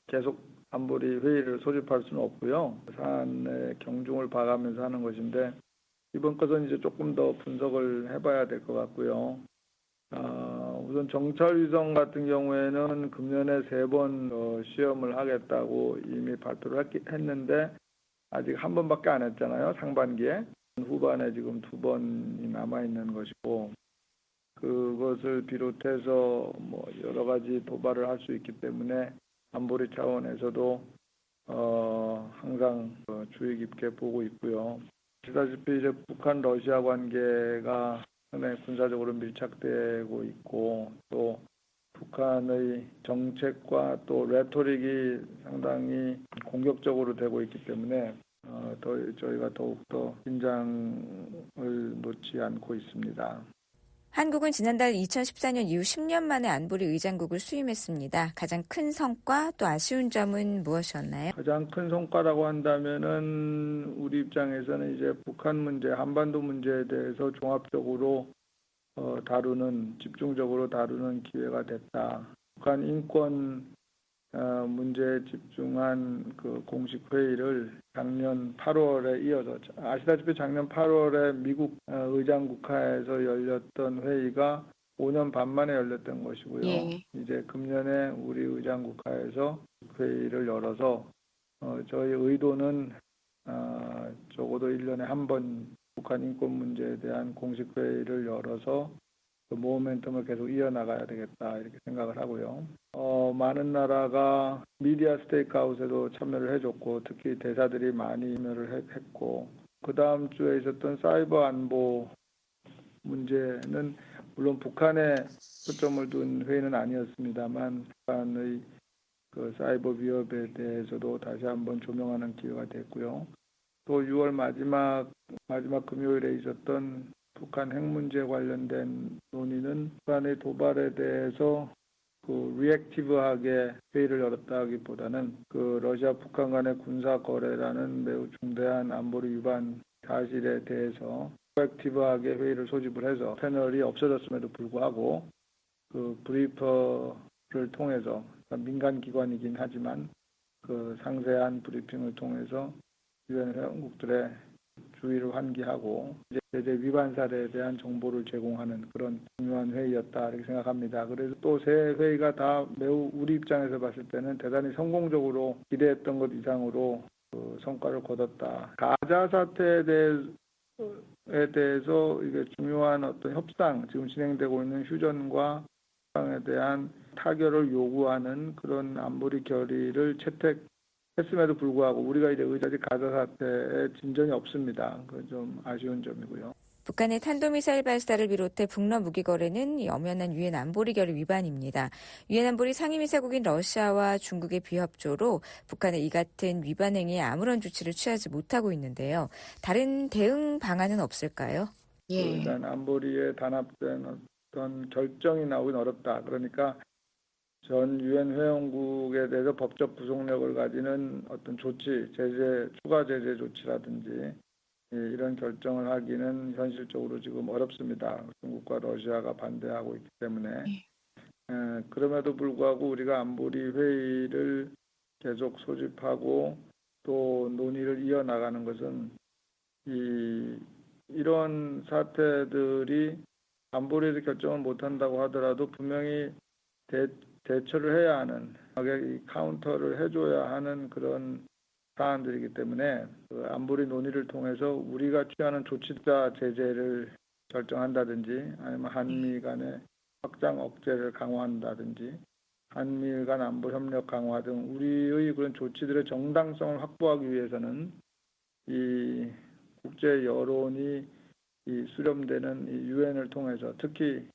계속 안보리 회의를 소집할 수는 없고요. 사안의 경중을 봐가면서 하는 것인데 이번 것은 이제 조금 더 분석을 해봐야 될 것 같고요. 우선 정찰위성 같은 경우에는 금년에 3번 시험을 하겠다고 이미 발표를 했는데 아직 한 번밖에 안 했잖아요. 상반기에. 후반에 지금 2번이 남아있는 것이고 그것을 비롯해서 뭐 여러 가지 도발을 할 수 있기 때문에 안보리 차원에서도 항상 주의 깊게 보고 있고요. 아시다시피 이제 북한 러시아 관계가 상당히 군사적으로 밀착되고 있고 또 북한의 정책과 또 레토릭이 상당히 공격적으로 되고 있기 때문에 저희가 더욱더 긴장을 놓지 않고 있습니다. 한국은 지난달 2014년 이후 10년 만에 안보리 의장국을 수임했습니다. 가장 큰 성과 또 아쉬운 점은 무엇이었나요? 가장 큰 성과라고 한다면은 우리 입장에서는 이제 북한 문제, 한반도 문제에 대해서 종합적으로 집중적으로 다루는 기회가 됐다. 북한 인권 문제에 집중한 그 공식 회의를 작년 8월에 이어서 아시다시피 작년 8월에 미국 의장국하에서 열렸던 회의가 5년 반 만에 열렸던 것이고요. 예. 이제 금년에 우리 의장국하에서 회의를 열어서 저희 의도는 적어도 1년에 한 번 북한 인권 문제에 대한 공식 회의를 열어서 그 모멘텀을 계속 이어나가야 되겠다 이렇게 생각을 하고요. 많은 나라가 미디어 스테이크아웃에도 참여를 해줬고 특히 대사들이 많이 참여를 했고 그 다음 주에 있었던 사이버 안보 문제는 물론 북한에 초점을 둔 회의는 아니었습니다만 북한의 그 사이버 위협에 대해서도 다시 한번 조명하는 기회가 됐고요. 또 6월 마지막 금요일에 있었던 북한 핵 문제 관련된 논의는 북한의 도발에 대해서 그 리액티브하게 회의를 열었다기보다는 그 러시아 북한 간의 군사 거래라는 매우 중대한 안보리 위반 사실에 대해서 프로액티브하게 회의를 소집을 해서 패널이 없어졌음에도 불구하고 그 브리퍼를 통해서 민간 기관이긴 하지만 그 상세한 브리핑을 통해서 유엔 회원국들의 주의를 환기하고 이제 제재 위반 사례에 대한 정보를 제공하는 그런 중요한 회의였다 이렇게 생각합니다. 그래서 또 세 회의가 다 매우 우리 입장에서 봤을 때는 대단히 성공적으로 기대했던 것 이상으로 그 성과를 거뒀다. 가자 사태에 대해서 이게 중요한 어떤 협상 지금 진행되고 있는 휴전과 협상에 대한 타결을 요구하는 그런 안보리 결의를 채택했음에도 불구하고 우리가 이제 의자지 가자 사태에 진전이 없습니다. 그 좀 아쉬운 점이고요. 북한의 탄도미사일 발사를 비롯해 북러 무기 거래는 엄연한 유엔 안보리 결의 위반입니다. 유엔 안보리 상임이사국인 러시아와 중국의 비협조로 북한의 이 같은 위반 행위에 아무런 조치를 취하지 못하고 있는데요. 다른 대응 방안은 없을까요? 일단 안보리에 단합된 어떤 결정이 나오긴 어렵다. 그러니까 전 유엔 회원국에 대해서 법적 구속력을 가지는 어떤 조치, 추가 제재 조치라든지 이런 결정을 하기는 현실적으로 지금 어렵습니다. 중국과 러시아가 반대하고 있기 때문에. 그럼에도 불구하고 우리가 안보리 회의를 계속 소집하고 또 논의를 이어나가는 것은 이런 사태들이 안보리에서 결정을 못한다고 하더라도 분명히 대처를 해야 하는, 카운터를 해줘야 하는 그런 사안들이기 때문에 그 안보리 논의를 통해서 우리가 취하는 조치자 제재를 결정한다든지 아니면 한미 간의 확장 억제를 강화한다든지 한미일 간 안보 협력 강화 등 우리의 그런 조치들의 정당성을 확보하기 위해서는 이 국제 여론이 수렴되는 이 유엔을 통해서 특히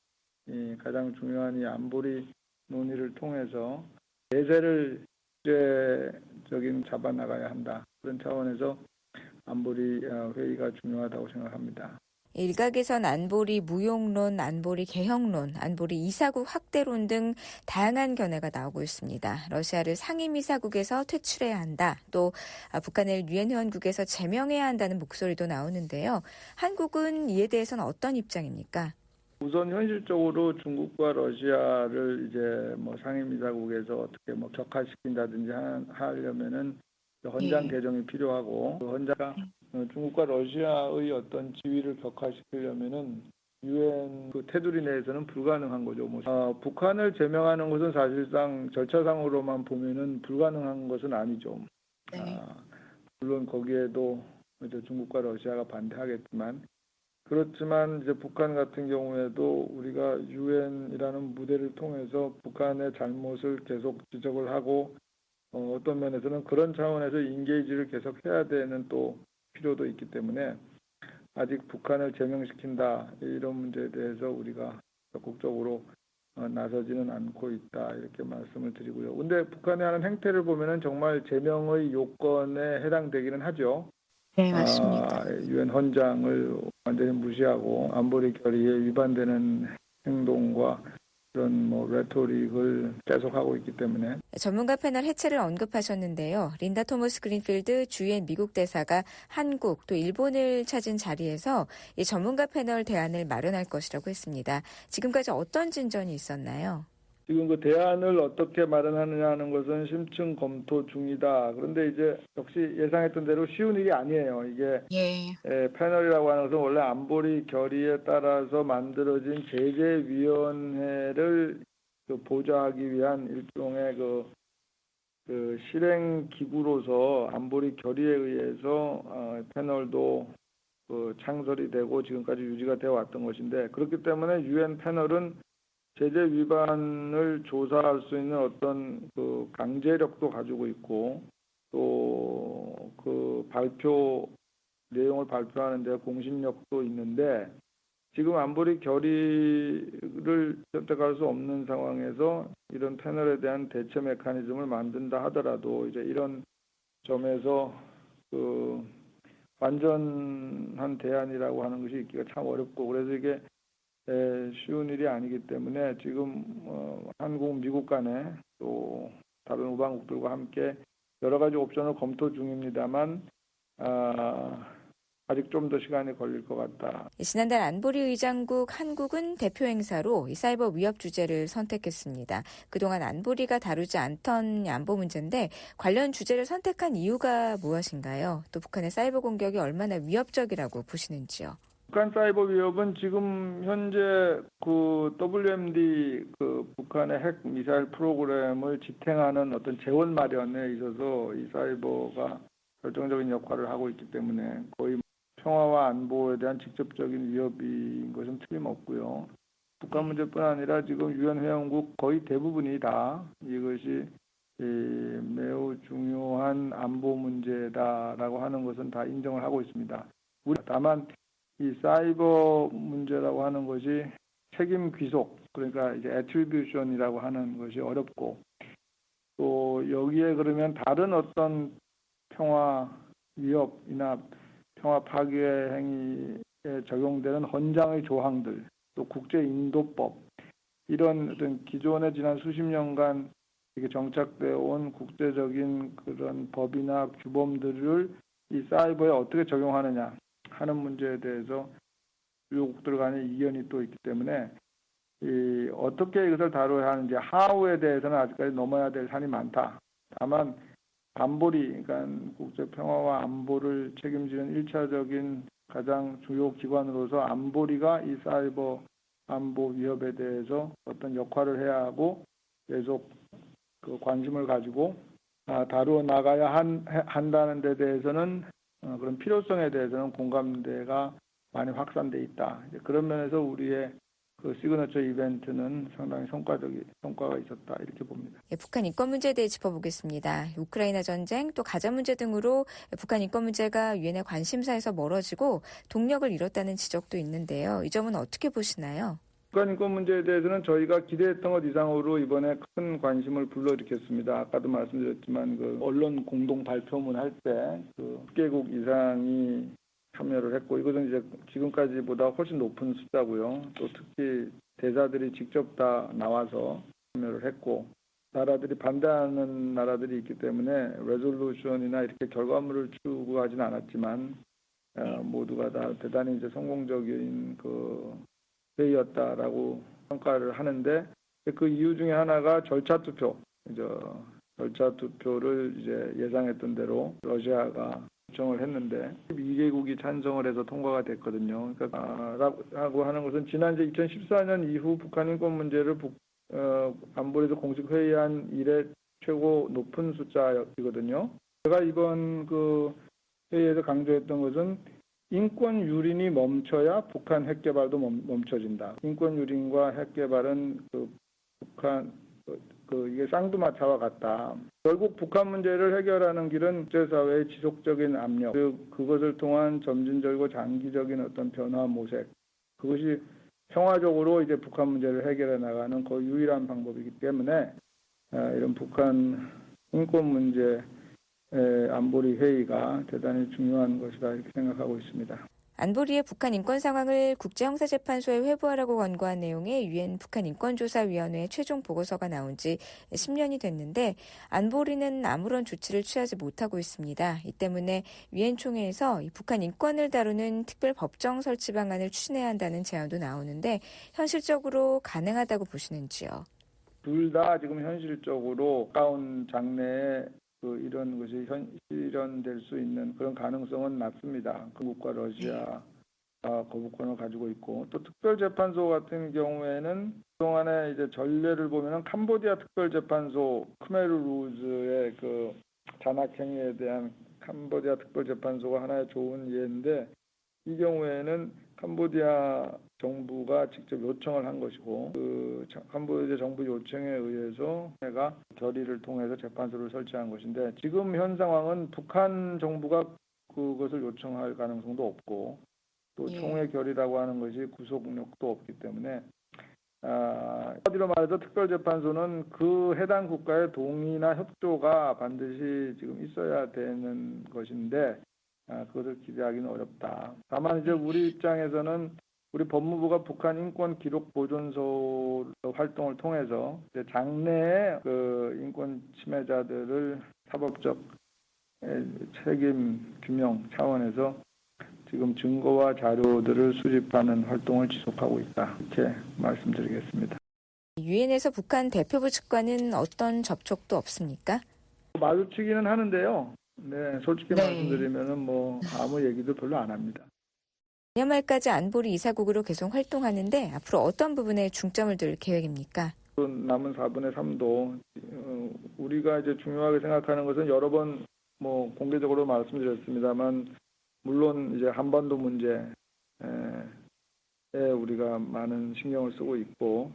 가장 중요한 이 안보리 논의를 통해서 대세를 국제적인 잡아나가야 한다. 그런 차원에서 안보리 회의가 중요하다고 생각합니다. 일각에선 안보리 무용론, 안보리 개혁론, 안보리 이사국 확대론 등 다양한 견해가 나오고 있습니다. 러시아를 상임이사국에서 퇴출해야 한다. 또 북한을 유엔 회원국에서 제명해야 한다는 목소리도 나오는데요. 한국은 이에 대해서는 어떤 입장입니까? 우선 현실적으로 중국과 러시아를 이제 상임이사국에서 어떻게 격화시킨다든지 하려면은 헌장 개정이 필요하고 그 헌자가 중국과 러시아의 어떤 지위를 격화시키려면은 유엔 그 테두리 내에서는 불가능한 거죠. 북한을 제명하는 것은 사실상 절차상으로만 보면은 불가능한 것은 아니죠. 물론 거기에도 이제 중국과 러시아가 반대하겠지만 그렇지만 이제 북한 같은 경우에도 우리가 유엔이라는 무대를 통해서 북한의 잘못을 계속 지적을 하고 어떤 면에서는 그런 차원에서 인게이지를 계속 해야 되는 또 필요도 있기 때문에 아직 북한을 제명시킨다 이런 문제에 대해서 우리가 적극적으로 나서지는 않고 있다 이렇게 말씀을 드리고요. 근데 북한이 하는 행태를 보면은 정말 제명의 요건에 해당되기는 하죠. 네, 맞습니다. 유엔 헌장을 완전히 무시하고 안보리 결의에 위반되는 행동과 그런 레토릭을 계속하고 있기 때문에. 전문가 패널 해체를 언급하셨는데요. 린다 토머스 그린필드 주엔 미국 대사가 한국 또 일본을 찾은 자리에서 이 전문가 패널 대안을 마련할 것이라고 했습니다. 지금까지 어떤 진전이 있었나요? 지금 그 대안을 어떻게 마련하느냐 하는 것은 심층 검토 중이다. 그런데 이제 역시 예상했던 대로 쉬운 일이 아니에요. 이게 패널이라고 하는 것은 원래 안보리 결의에 따라서 만들어진 제재위원회를 보좌하기 위한 일종의 그 실행 기구로서 안보리 결의에 의해서 패널도 창설이 되고 지금까지 유지가 되어 왔던 것인데 그렇기 때문에 유엔 패널은 제재 위반을 조사할 수 있는 어떤 그 강제력도 가지고 있고 또 그 발표 내용을 발표하는 데 공신력도 있는데 지금 안보리 결의를 선택할 수 없는 상황에서 이런 패널에 대한 대체 메커니즘을 만든다 하더라도 이제 이런 점에서 그 완전한 대안이라고 하는 것이 있기가 참 어렵고 그래서 이게 쉬운 일이 아니기 때문에 지금 한국, 미국 간에 또 다른 우방국들과 함께 여러 가지 옵션을 검토 중입니다만 아직 좀 더 시간이 걸릴 것 같다. 지난달 안보리 의장국 한국은 대표 행사로 이 사이버 위협 주제를 선택했습니다. 그동안 안보리가 다루지 않던 안보 문제인데 관련 주제를 선택한 이유가 무엇인가요? 또 북한의 사이버 공격이 얼마나 위협적이라고 보시는지요? 북한 사이버 위협은 지금 현재 그 WMD 그 북한의 핵 미사일 프로그램을 지탱하는 어떤 재원 마련에 있어서 이 사이버가 결정적인 역할을 하고 있기 때문에 거의 평화와 안보에 대한 직접적인 위협인 것은 틀림없고요. 북한 문제뿐 아니라 지금 유엔 회원국 거의 대부분이 다 이것이 매우 중요한 안보 문제다라고 하는 것은 다 인정을 하고 있습니다. 다만 이 사이버 문제라고 하는 것이 책임 귀속, 그러니까 이제 애트리뷰션이라고 하는 것이 어렵고 또 여기에 그러면 다른 어떤 평화 위협이나 평화 파괴 행위에 적용되는 헌장의 조항들, 또 국제 인도법 이런 어떤 기존에 지난 수십 년간 이게 정착되어 온 국제적인 그런 법이나 규범들을 이 사이버에 어떻게 적용하느냐 하는 문제에 대해서 주요국들 간의 이견이 또 있기 때문에 어떻게 이것을 다뤄야 하는지 하우에 대해서는 아직까지 넘어야 될 산이 많다. 다만 안보리, 그러니까 국제 평화와 안보를 책임지는 1차적인 가장 주요 기관으로서 안보리가 이 사이버 안보 위협에 대해서 어떤 역할을 해야 하고 계속 그 관심을 가지고 다루어 나가야 한다는 데 대해서는 그런 필요성에 대해서는 공감대가 많이 확산돼 있다. 그런 면에서 우리의 그 시그너처 이벤트는 상당히 성과가 있었다 이렇게 봅니다. 북한 인권 문제에 대해 짚어보겠습니다. 우크라이나 전쟁 또 가자 문제 등으로 북한 인권 문제가 유엔의 관심사에서 멀어지고 동력을 잃었다는 지적도 있는데요. 이 점은 어떻게 보시나요? 북한 인권 문제에 대해서는 저희가 기대했던 것 이상으로 이번에 큰 관심을 불러일으켰습니다. 아까도 말씀드렸지만 그 언론 공동 발표문 할 때 그 10개국 이상이 참여를 했고 이것은 이제 지금까지보다 훨씬 높은 숫자고요. 또 특히 대사들이 직접 다 나와서 참여를 했고 나라들이 반대하는 나라들이 있기 때문에 레졸루션이나 이렇게 결과물을 추구하지는 않았지만 모두가 다 대단히 이제 성공적인 그 회의였다라고 평가를 하는데 그 이유 중에 하나가 절차 투표를 이제 예상했던 대로 러시아가 요청을 했는데 12개국이 찬성을 해서 통과가 됐거든요. 그러니까 라고 하는 것은 지난 이제 2014년 이후 북한 인권 문제를 안보리에서 공식 회의한 이래 최고 높은 숫자이거든요. 제가 이번 그 회의에서 강조했던 것은 인권 유린이 멈춰야 북한 핵 개발도 멈춰진다. 인권 유린과 핵 개발은 그 북한 이게 쌍두마차와 같다. 결국 북한 문제를 해결하는 길은 국제사회의 지속적인 압력, 그것을 통한 점진적이고 장기적인 어떤 변화 모색, 그것이 평화적으로 이제 북한 문제를 해결해 나가는 거의 유일한 방법이기 때문에 이런 북한 인권 문제 안보리 회의가 대단히 중요한 것이다 이렇게 생각하고 있습니다. 안보리의 북한 인권 상황을 국제형사재판소에 회부하라고 권고한 내용의 유엔 북한인권조사위원회의 최종 보고서가 나온 지 10년이 됐는데 안보리는 아무런 조치를 취하지 못하고 있습니다. 이 때문에 유엔 총회에서 북한 인권을 다루는 특별 법정 설치 방안을 추진해야 한다는 제안도 나오는데 현실적으로 가능하다고 보시는지요? 둘 다 지금 현실적으로 가까운 장래에 이런 것이 실현될 수 있는 그런 가능성은 낮습니다. 한국과 러시아가 거부권을 가지고 있고 또 특별재판소 같은 경우에는 그동안에 이제 전례를 보면은 캄보디아 특별재판소 크메르루즈의 그 잔악행위에 대한 캄보디아 특별재판소가 하나의 좋은 예인데 이 경우에는 캄보디아 정부가 직접 요청을 한 것이고 그 캄보디아 정부 요청에 의해서 내가 결의를 통해서 재판소를 설치한 것인데 지금 현 상황은 북한 정부가 그것을 요청할 가능성도 없고 또 총회 결의라고 하는 것이 구속력도 없기 때문에 한마디로 말해서 특별재판소는 그 해당 국가의 동의나 협조가 반드시 지금 있어야 되는 것인데 그것을 기대하기는 어렵다. 다만 이제 우리 입장에서는 우리 법무부가 북한 인권 기록 보존소 활동을 통해서 이제 장래에 그 인권 침해자들을 사법적 책임 규명 차원에서 지금 증거와 자료들을 수집하는 활동을 지속하고 있다. 이렇게 말씀드리겠습니다. 유엔에서 북한 대표부 측과는 어떤 접촉도 없습니까? 마주치기는 하는데요. 네, 솔직히 말씀드리면은 뭐 아무 얘기도 별로 안 합니다. 내년 말까지 안보리 이사국으로 계속 활동하는데 앞으로 어떤 부분에 중점을 둘 계획입니까? 남은 4분의 3도 우리가 이제 중요하게 생각하는 것은 여러 번 뭐 공개적으로 말씀드렸습니다만 물론 이제 한반도 문제에 우리가 많은 신경을 쓰고 있고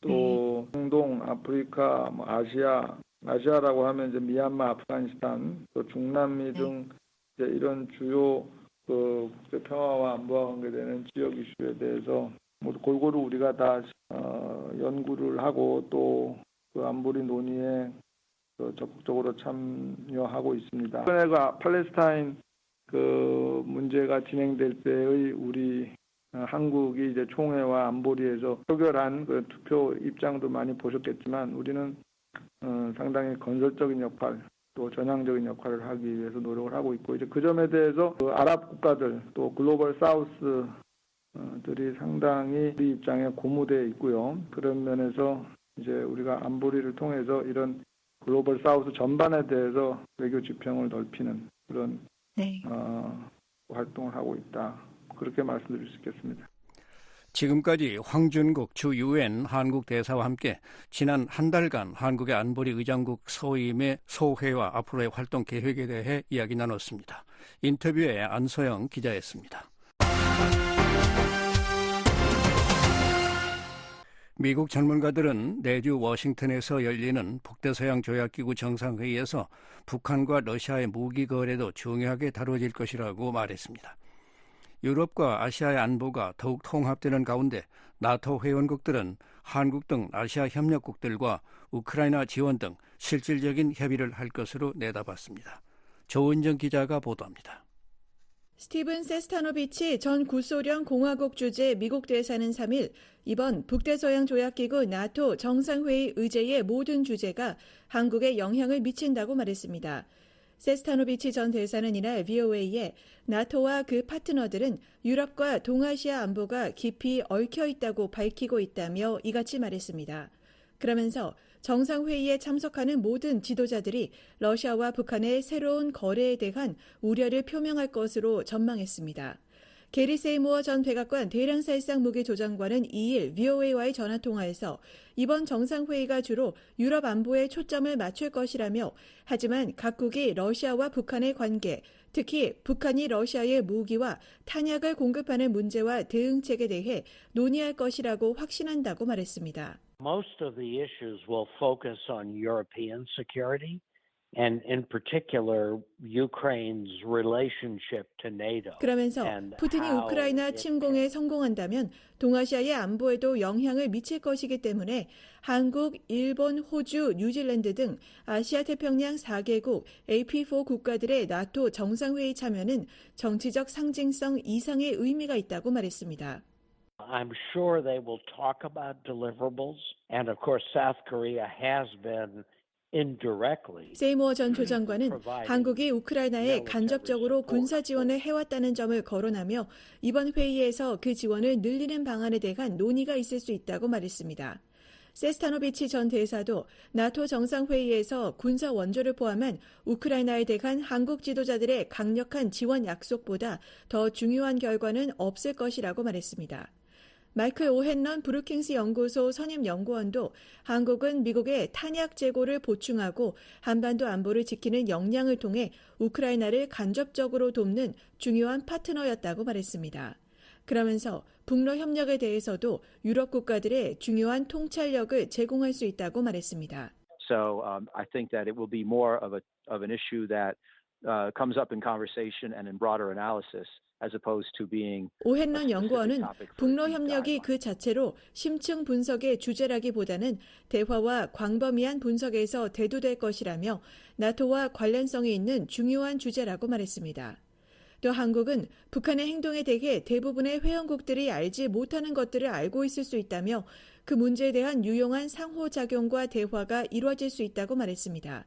또 중동, 아프리카, 뭐 아시아라고 하면 이제 미얀마, 아프가니스탄, 또 중남미 등 이제 이런 주요 그 국제 평화와 안보와 관계되는 지역 이슈에 대해서 모두 골고루 우리가 다 연구를 하고 또 그 안보리 논의에 적극적으로 참여하고 있습니다. 이번에 그 팔레스타인 그 문제가 진행될 때의 우리 한국이 이제 총회와 안보리에서 표결한 그 투표 입장도 많이 보셨겠지만 우리는 상당히 건설적인 역할 또 전향적인 역할을 하기 위해서 노력을 하고 있고 이제 그 점에 대해서 그 아랍 국가들 또 글로벌 사우스들이 상당히 우리 입장에 고무되어 있고요. 그런 면에서 이제 우리가 안보리를 통해서 이런 글로벌 사우스 전반에 대해서 외교 지평을 넓히는 그런 활동을 하고 있다. 그렇게 말씀드릴 수 있겠습니다. 지금까지 황준국 주 유엔 한국 대사와 함께 지난 한 달간 한국의 안보리 의장국 소임의 소회와 앞으로의 활동 계획에 대해 이야기 나눴습니다. 인터뷰에 안소영 기자였습니다. 미국 전문가들은 내주 워싱턴에서 열리는 북대서양 조약기구 정상회의에서 북한과 러시아의 무기 거래도 중요하게 다뤄질 것이라고 말했습니다. 유럽과 아시아의 안보가 더욱 통합되는 가운데 나토 회원국들은 한국 등 아시아 협력국들과 우크라이나 지원 등 실질적인 협의를 할 것으로 내다봤습니다. 조은정 기자가 보도합니다. 스티븐 세스타노비치 전 구소련 공화국 주재 미국 대사는 3일 이번 북대서양조약기구 나토 정상회의 의제의 모든 주제가 한국에 영향을 미친다고 말했습니다. 세스타노비치 전 대사는 이날 VOA에 나토와 그 파트너들은 유럽과 동아시아 안보가 깊이 얽혀 있다고 밝히고 있다며 이같이 말했습니다. 그러면서 정상회의에 참석하는 모든 지도자들이 러시아와 북한의 새로운 거래에 대한 우려를 표명할 것으로 전망했습니다. 게리 세이모어 전 백악관 대량살상 무기 조정관은 2일 VOA와의 전화통화에서 이번 정상회의가 주로 유럽 안보에 초점을 맞출 것이라며 하지만 각국이 러시아와 북한의 관계, 특히 북한이 러시아에 무기와 탄약을 공급하는 문제와 대응책에 대해 논의할 것이라고 확신한다고 말했습니다. Most of the issues will focus on European security and in particular Ukraine's relationship to NATO. 그러면서 푸틴이 우크라이나 침공에 성공한다면 동아시아의 안보에도 영향을 미칠 것이기 때문에 한국, 일본, 호주, 뉴질랜드 등 아시아 태평양 4개국 AP4 국가들의 나토 정상회의 참여는 정치적 상징성 이상의 의미가 있다고 말했습니다. I'm sure they will talk about deliverables, and of course South Korea has been indirectly. 세이모어 전 조정관은 한국이 우크라이나에 간접적으로 군사 지원을 해왔다는 점을 거론하며 이번 회의에서 그 지원을 늘리는 방안에 대한 논의가 있을 수 있다고 말했습니다. 세스타노비치 전 대사도 나토 정상회의에서 군사 원조를 포함한 우크라이나에 대한 한국 지도자들의 강력한 지원 약속보다 더 중요한 결과는 없을 것이라고 말했습니다. 마이클 오헨런 브루킹스 연구소 선임 연구원도 한국은 미국의 탄약 재고를 보충하고 한반도 안보를 지키는 역량을 통해 우크라이나를 간접적으로 돕는 중요한 파트너였다고 말했습니다. 그러면서 북러 협력에 대해서도 유럽 국가들의 중요한 통찰력을 제공할 수 있다고 말했습니다. So I think that it will be more of an issue that comes up in conversation and in broader analysis. As opposed to being 오헨런 연구원은 북러 협력이 그 자체로 심층 분석의 주제라기보다는 대화와 광범위한 분석에서 대두될 것이라며 나토와 관련성이 있는 중요한 주제라고 말했습니다. 또 한국은 북한의 행동에 대해 대부분의 회원국들이 알지 못하는 것들을 알고 있을 수 있다며 그 문제에 대한 유용한 상호작용과 대화가 이루어질 수 있다고 말했습니다.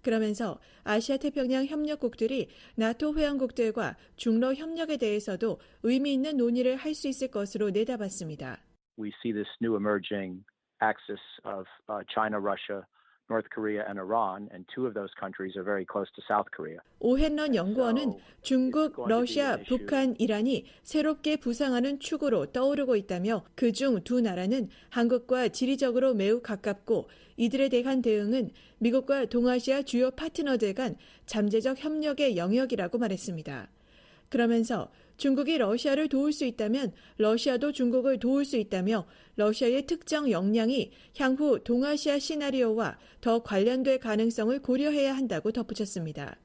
그러면서 아시아 태평양 협력국들이 나토 회원국들과 중러 협력에 대해서도 의미 있는 논의를 할 수 있을 것으로 내다봤습니다. We see this new emerging axis of China, Russia, North Korea and Iran, and two of those countries are very close to South Korea. 오헨런 연구원은 중국, 러시아, 북한, 이란이 새롭게 부상하는 축으로 떠오르고 있다며 그중 두 나라는 한국과 지리적으로 매우 가깝고 이들에 대한 대응은 미국과 동아시아 주요 파트너들 간 잠재적 협력의 영역이라고 말했습니다. 그러면서 중국이 러시아를 도울 수 있다면 러시아도 중국을 도울 수 있다며 러시아의 특정 역량이 향후 동아시아 시나리오와 더 관련될 가능성을 고려해야 한다고 덧붙였습니다.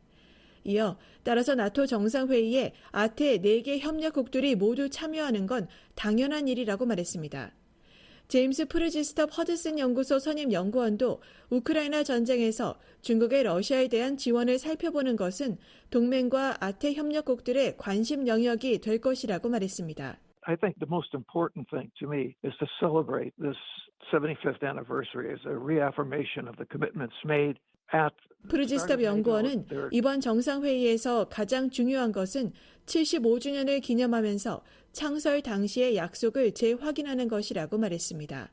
이어 따라서 나토 정상회의에 아태 4개 협력국들이 모두 참여하는 건 당연한 일이라고 말했습니다. 제임스 프르지스톱 허드슨 연구소 선임 연구원도 우크라이나 전쟁에서 중국의 러시아에 대한 지원을 살펴보는 것은 동맹과 아태 협력국들의 관심 영역이 될 것이라고 말했습니다. I think the most important thing to me is to celebrate this 75th anniversary as a reaffirmation of the commitments made at 프르지스톱 연구원은 이번 정상회의에서 가장 중요한 것은 75주년을 기념하면서 창설 당시의 약속을 재확인하는 것이라고 말했습니다.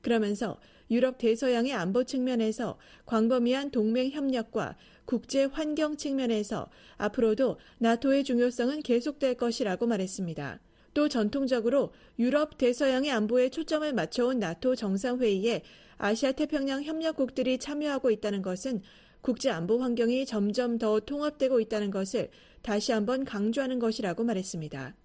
그러면서 유럽 대서양의 안보 측면에서 광범위한 동맹 협력과 국제 환경 측면에서 앞으로도 나토의 중요성은 계속될 것이라고 말했습니다. 또 전통적으로 유럽 대서양의 안보에 초점을 맞춰온 나토 정상회의에 아시아 태평양 협력국들이 참여하고 있다는 것은 국제 안보 환경이 점점 더 통합되고 있다는 것을 다시 한번 강조하는 것이라고 말했습니다.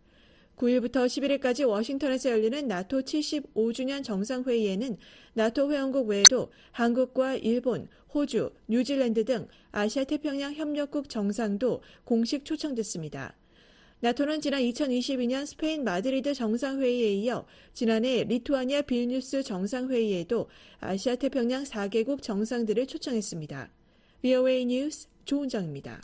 9일부터 11일까지 워싱턴에서 열리는 나토 75주년 정상회의에는 나토 회원국 외에도 한국과 일본, 호주, 뉴질랜드 등 아시아 태평양 협력국 정상도 공식 초청됐습니다. 나토는 지난 2022년 스페인 마드리드 정상회의에 이어 지난해 리투아니아 빌뉴스 정상회의에도 아시아 태평양 4개국 정상들을 초청했습니다. VOA 뉴스 조은정입니다.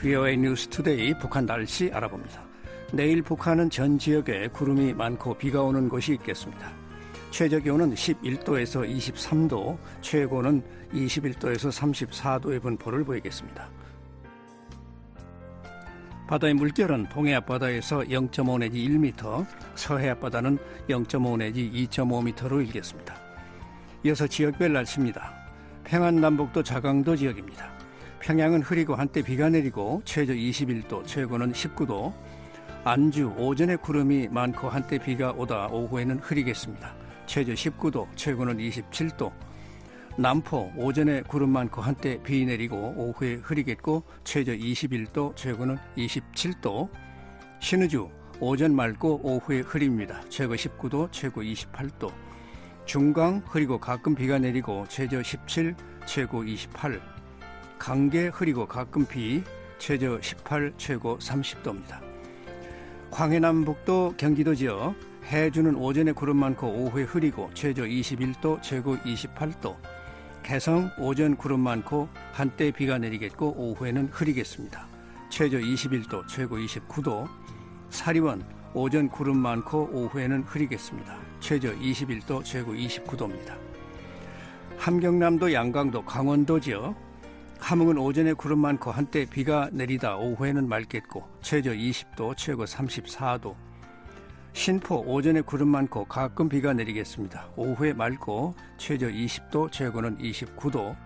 VOA 뉴스 투데이 북한 날씨 알아봅니다. 내일 북한은 전 지역에 구름이 많고 비가 오는 곳이 있겠습니다. 최저 기온은 11도에서 23도, 최고는 21도에서 34도의 분포를 보이겠습니다. 바다의 물결은 동해 앞바다에서 0.5 내지 1m, 서해 앞바다는 0.5 내지 2.5m로 일겠습니다. 이어서 지역별 날씨입니다. 평안 남북도 자강도 지역입니다. 평양은 흐리고 한때 비가 내리고 최저 21도, 최고는 19도. 안주 오전에 구름이 많고 한때 비가 오다 오후에는 흐리겠습니다. 최저 19도, 최고는 27도. 남포 오전에 구름 많고 한때 비 내리고 오후에 흐리겠고 최저 21도, 최고는 27도. 신의주 오전 맑고 오후에 흐립니다. 최고 19도, 최고 28도. 중강 흐리고 가끔 비가 내리고 최저 17, 최고 28. 강계 흐리고 가끔 비, 최저 18, 최고 30도입니다. 광해남북도 경기도 지역, 해주는 오전에 구름 많고 오후에 흐리고 최저 21도, 최고 28도. 개성 오전 구름 많고 한때 비가 내리겠고 오후에는 흐리겠습니다. 최저 21도, 최고 29도. 사리원 오전 구름 많고 오후에는 흐리겠습니다. 최저 21도, 최고 29도입니다. 함경남도 양강도 강원도 지역, 함흥은 오전에 구름 많고 한때 비가 내리다 오후에는 맑겠고 최저 20도, 최고 34도. 신포 오전에 구름 많고 가끔 비가 내리겠습니다. 오후에 맑고 최저 20도, 최고는 29도.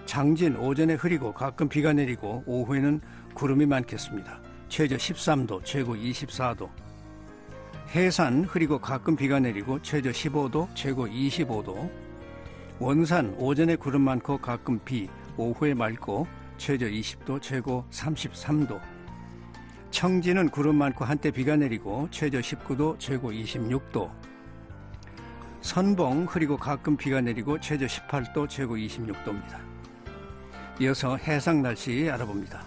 장진 오전에 흐리고 가끔 비가 내리고 오후에는 구름이 많겠습니다. 최저 13도, 최고 24도. 해산 흐리고 가끔 비가 내리고 최저 15도, 최고 25도. 원산 오전에 구름 많고 가끔 비, 오후에 맑고 최저 20도, 최고 33도. 청진은 구름 많고 한때 비가 내리고 최저 19도, 최고 26도. 선봉 흐리고 가끔 비가 내리고 최저 18도, 최고 26도입니다. 이어서 해상 날씨 알아봅니다.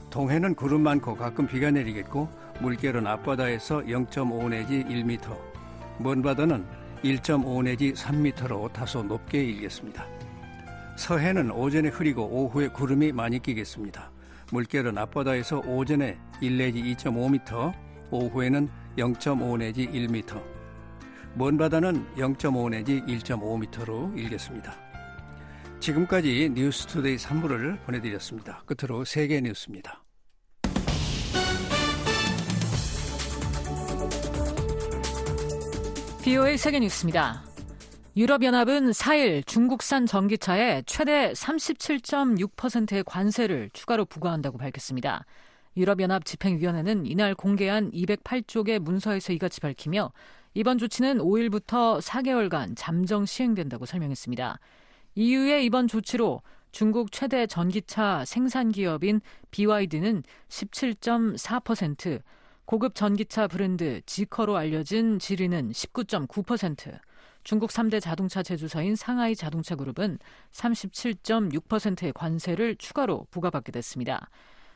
동해는 구름 많고 가끔 비가 내리겠고 물결은 앞바다에서 0.5 내지 1m, 먼바다는 1.5 내지 3m로 다소 높게 일겠습니다. 서해는 오전에 흐리고 오후에 구름이 많이 끼겠습니다. 물결은 앞바다에서 오전에 1 내지 2.5m, 오후에는 0.5 내지 1m, 먼 바다는 0.5 내지 1.5m로 일겠습니다. 지금까지 뉴스투데이 3부를 보내드렸습니다. 끝으로 세계 뉴스입니다. VOA 세계 뉴스입니다. 유럽연합은 4일 중국산 전기차에 최대 37.6%의 관세를 추가로 부과한다고 밝혔습니다. 유럽연합 집행위원회는 이날 공개한 208쪽의 문서에서 이같이 밝히며 이번 조치는 5일부터 4개월간 잠정 시행된다고 설명했습니다. EU의 이번 조치로 중국 최대 전기차 생산기업인 BYD는 17.4%, 고급 전기차 브랜드 지커로 알려진 지리는 19.9%, 중국 3대 자동차 제조사인 상하이 자동차 그룹은 37.6%의 관세를 추가로 부과받게 됐습니다.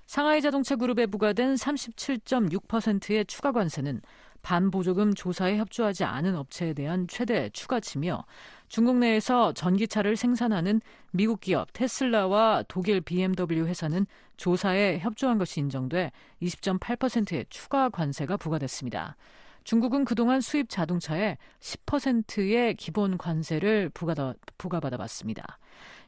상하이 자동차 그룹에 부과된 37.6%의 추가 관세는 반보조금 조사에 협조하지 않은 업체에 대한 최대 추가치며 중국 내에서 전기차를 생산하는 미국 기업 테슬라와 독일 BMW 회사는 조사에 협조한 것이 인정돼 20.8%의 추가 관세가 부과됐습니다. 중국은 그동안 수입 자동차에 10%의 기본 관세를 부과받아왔습니다.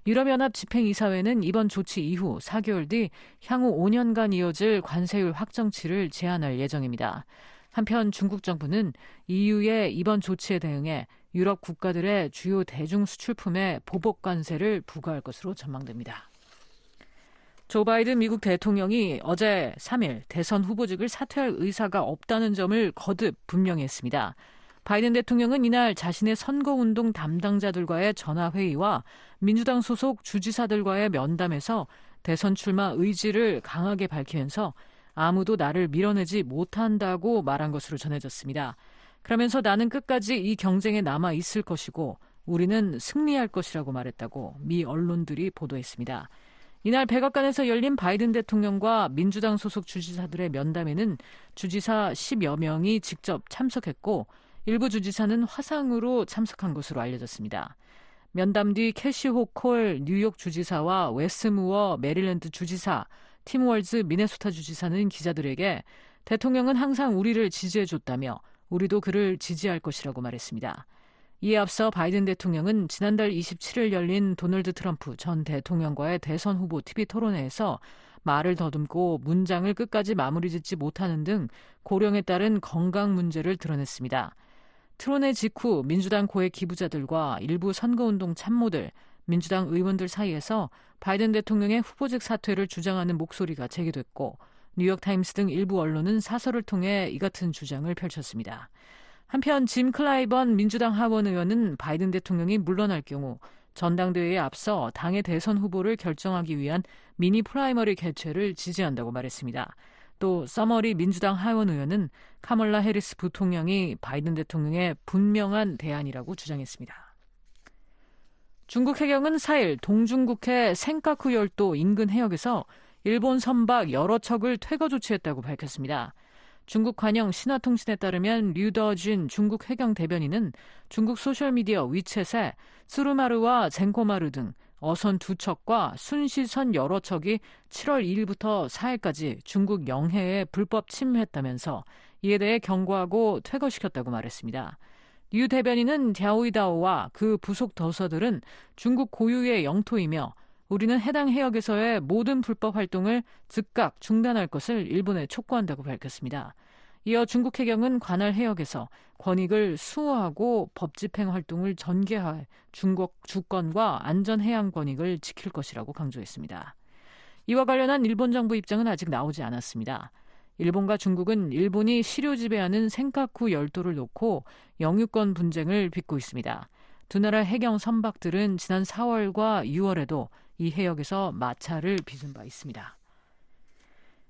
유럽연합 집행이사회는 이번 조치 이후 4개월 뒤 향후 5년간 이어질 관세율 확정치를 제한할 예정입니다. 한편 중국 정부는 EU의 이번 조치에 대응해 유럽 국가들의 주요 대중 수출품에 보복 관세를 부과할 것으로 전망됩니다. 조 바이든 미국 대통령이 어제 3일 대선 후보직을 사퇴할 의사가 없다는 점을 거듭 분명히 했습니다. 바이든 대통령은 이날 자신의 선거운동 담당자들과의 전화회의와 민주당 소속 주지사들과의 면담에서 대선 출마 의지를 강하게 밝히면서 아무도 나를 밀어내지 못한다고 말한 것으로 전해졌습니다. 그러면서 나는 끝까지 이 경쟁에 남아 있을 것이고 우리는 승리할 것이라고 말했다고 미 언론들이 보도했습니다. 이날 백악관에서 열린 바이든 대통령과 민주당 소속 주지사들의 면담에는 주지사 10여 명이 직접 참석했고 일부 주지사는 화상으로 참석한 것으로 알려졌습니다. 면담 뒤 캐시 호콜 뉴욕 주지사와 웨스 무어 메릴랜드 주지사, 팀 월즈 미네소타 주지사는 기자들에게 대통령은 항상 우리를 지지해줬다며 우리도 그를 지지할 것이라고 말했습니다. 이에 앞서 바이든 대통령은 지난달 27일 열린 도널드 트럼프 전 대통령과의 대선 후보 TV 토론회에서 말을 더듬고 문장을 끝까지 마무리 짓지 못하는 등 고령에 따른 건강 문제를 드러냈습니다. 토론회 직후 민주당 고액 기부자들과 일부 선거운동 참모들, 민주당 의원들 사이에서 바이든 대통령의 후보직 사퇴를 주장하는 목소리가 제기됐고 뉴욕타임스 등 일부 언론은 사설을 통해 이 같은 주장을 펼쳤습니다. 한편 짐 클라이번 민주당 하원 의원은 바이든 대통령이 물러날 경우 전당대회에 앞서 당의 대선 후보를 결정하기 위한 미니 프라이머리 개최를 지지한다고 말했습니다. 또 서머리 민주당 하원 의원은 카멀라 해리스 부통령이 바이든 대통령의 분명한 대안이라고 주장했습니다. 중국 해경은 4일 동중국해 센카쿠 열도 인근 해역에서 일본 선박 여러 척을 퇴거 조치했다고 밝혔습니다. 중국 관영 신화통신에 따르면 류더진 중국 해경 대변인은 중국 소셜미디어 위챗에 수르마르와 젠코마르 등 어선 2척과 순시선 여러 척이 7월 2일부터 4일까지 중국 영해에 불법 침입했다면서 이에 대해 경고하고 퇴거시켰다고 말했습니다. 류 대변인은 랴오이다오와 그 부속 도서들은 중국 고유의 영토이며 우리는 해당 해역에서의 모든 불법 활동을 즉각 중단할 것을 일본에 촉구한다고 밝혔습니다. 이어 중국 해경은 관할 해역에서 권익을 수호하고 법 집행 활동을 전개할 중국 주권과 안전 해양 권익을 지킬 것이라고 강조했습니다. 이와 관련한 일본 정부 입장은 아직 나오지 않았습니다. 일본과 중국은 일본이 시료 지배하는 센카쿠 열도를 놓고 영유권 분쟁을 빚고 있습니다. 두 나라 해경 선박들은 지난 4월과 6월에도 이 해역에서 마찰을 빚은 바 있습니다.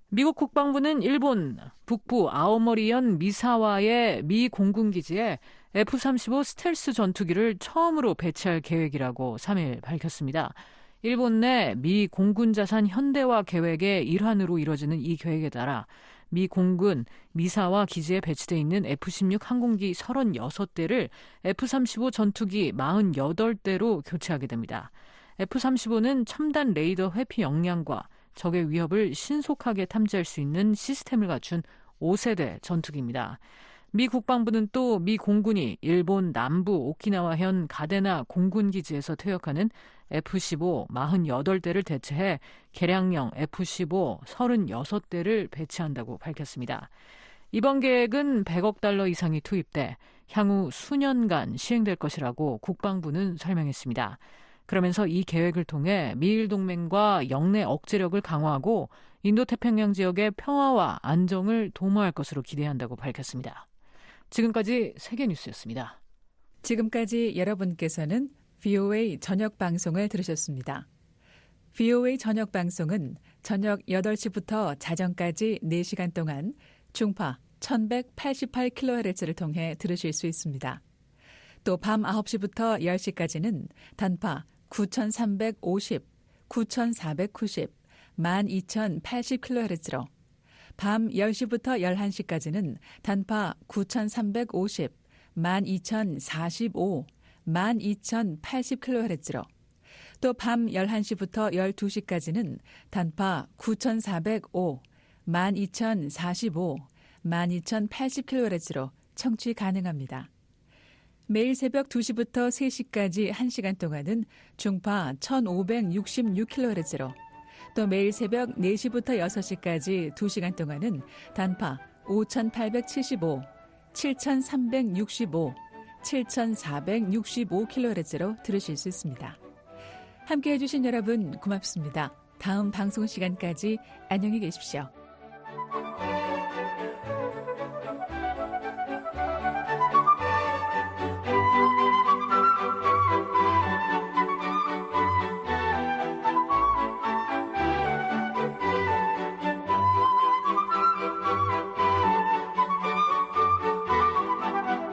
미국 국방부는 일본 북부 아오모리현 미사와의 미 공군기지에 F-35 스텔스 전투기를 처음으로 배치할 계획이라고 3일 밝혔습니다. 일본 내 미 공군 자산 현대화 계획의 일환으로 이뤄지는 이 계획에 따라 미 공군 미사와 기지에 배치되어 있는 F-16 항공기 36대를 F-35 전투기 48대로 교체하게 됩니다. F-35는 첨단 레이더 회피 역량과 적의 위협을 신속하게 탐지할 수 있는 시스템을 갖춘 5세대 전투기입니다. 미 국방부는 또 미 공군이 일본 남부 오키나와현 가데나 공군기지에서 퇴역하는 F-15 48대를 대체해 개량형 F-15 36대를 배치한다고 밝혔습니다. 이번 계획은 100억 달러 이상이 투입돼 향후 수년간 시행될 것이라고 국방부는 설명했습니다. 그러면서 이 계획을 통해 미일 동맹과 영내 억제력을 강화하고 인도태평양 지역의 평화와 안정을 도모할 것으로 기대한다고 밝혔습니다. 지금까지 세계뉴스였습니다. 지금까지 여러분께서는 VOA 저녁 방송을 들으셨습니다. VOA 저녁 방송은 저녁 8시부터 자정까지 4시간 동안 중파 1188kHz를 통해 들으실 수 있습니다. 또 밤 9시부터 10시까지는 단파 9350, 9490, 12080kHz로 밤 10시부터 11시까지는 단파 9350, 12045, 12080kHz로 또 밤 11시부터 12시까지는 단파 9405, 12045, 12080kHz로 청취 가능합니다. 매일 새벽 2시부터 3시까지 1시간 동안은 중파 1566kHz로 또 매일 새벽 4시부터 6시까지 2시간 동안은 단파 5875, 7365, 7465kHz로 들으실 수 있습니다. 함께해 주신 여러분 고맙습니다. 다음 방송 시간까지 안녕히 계십시오.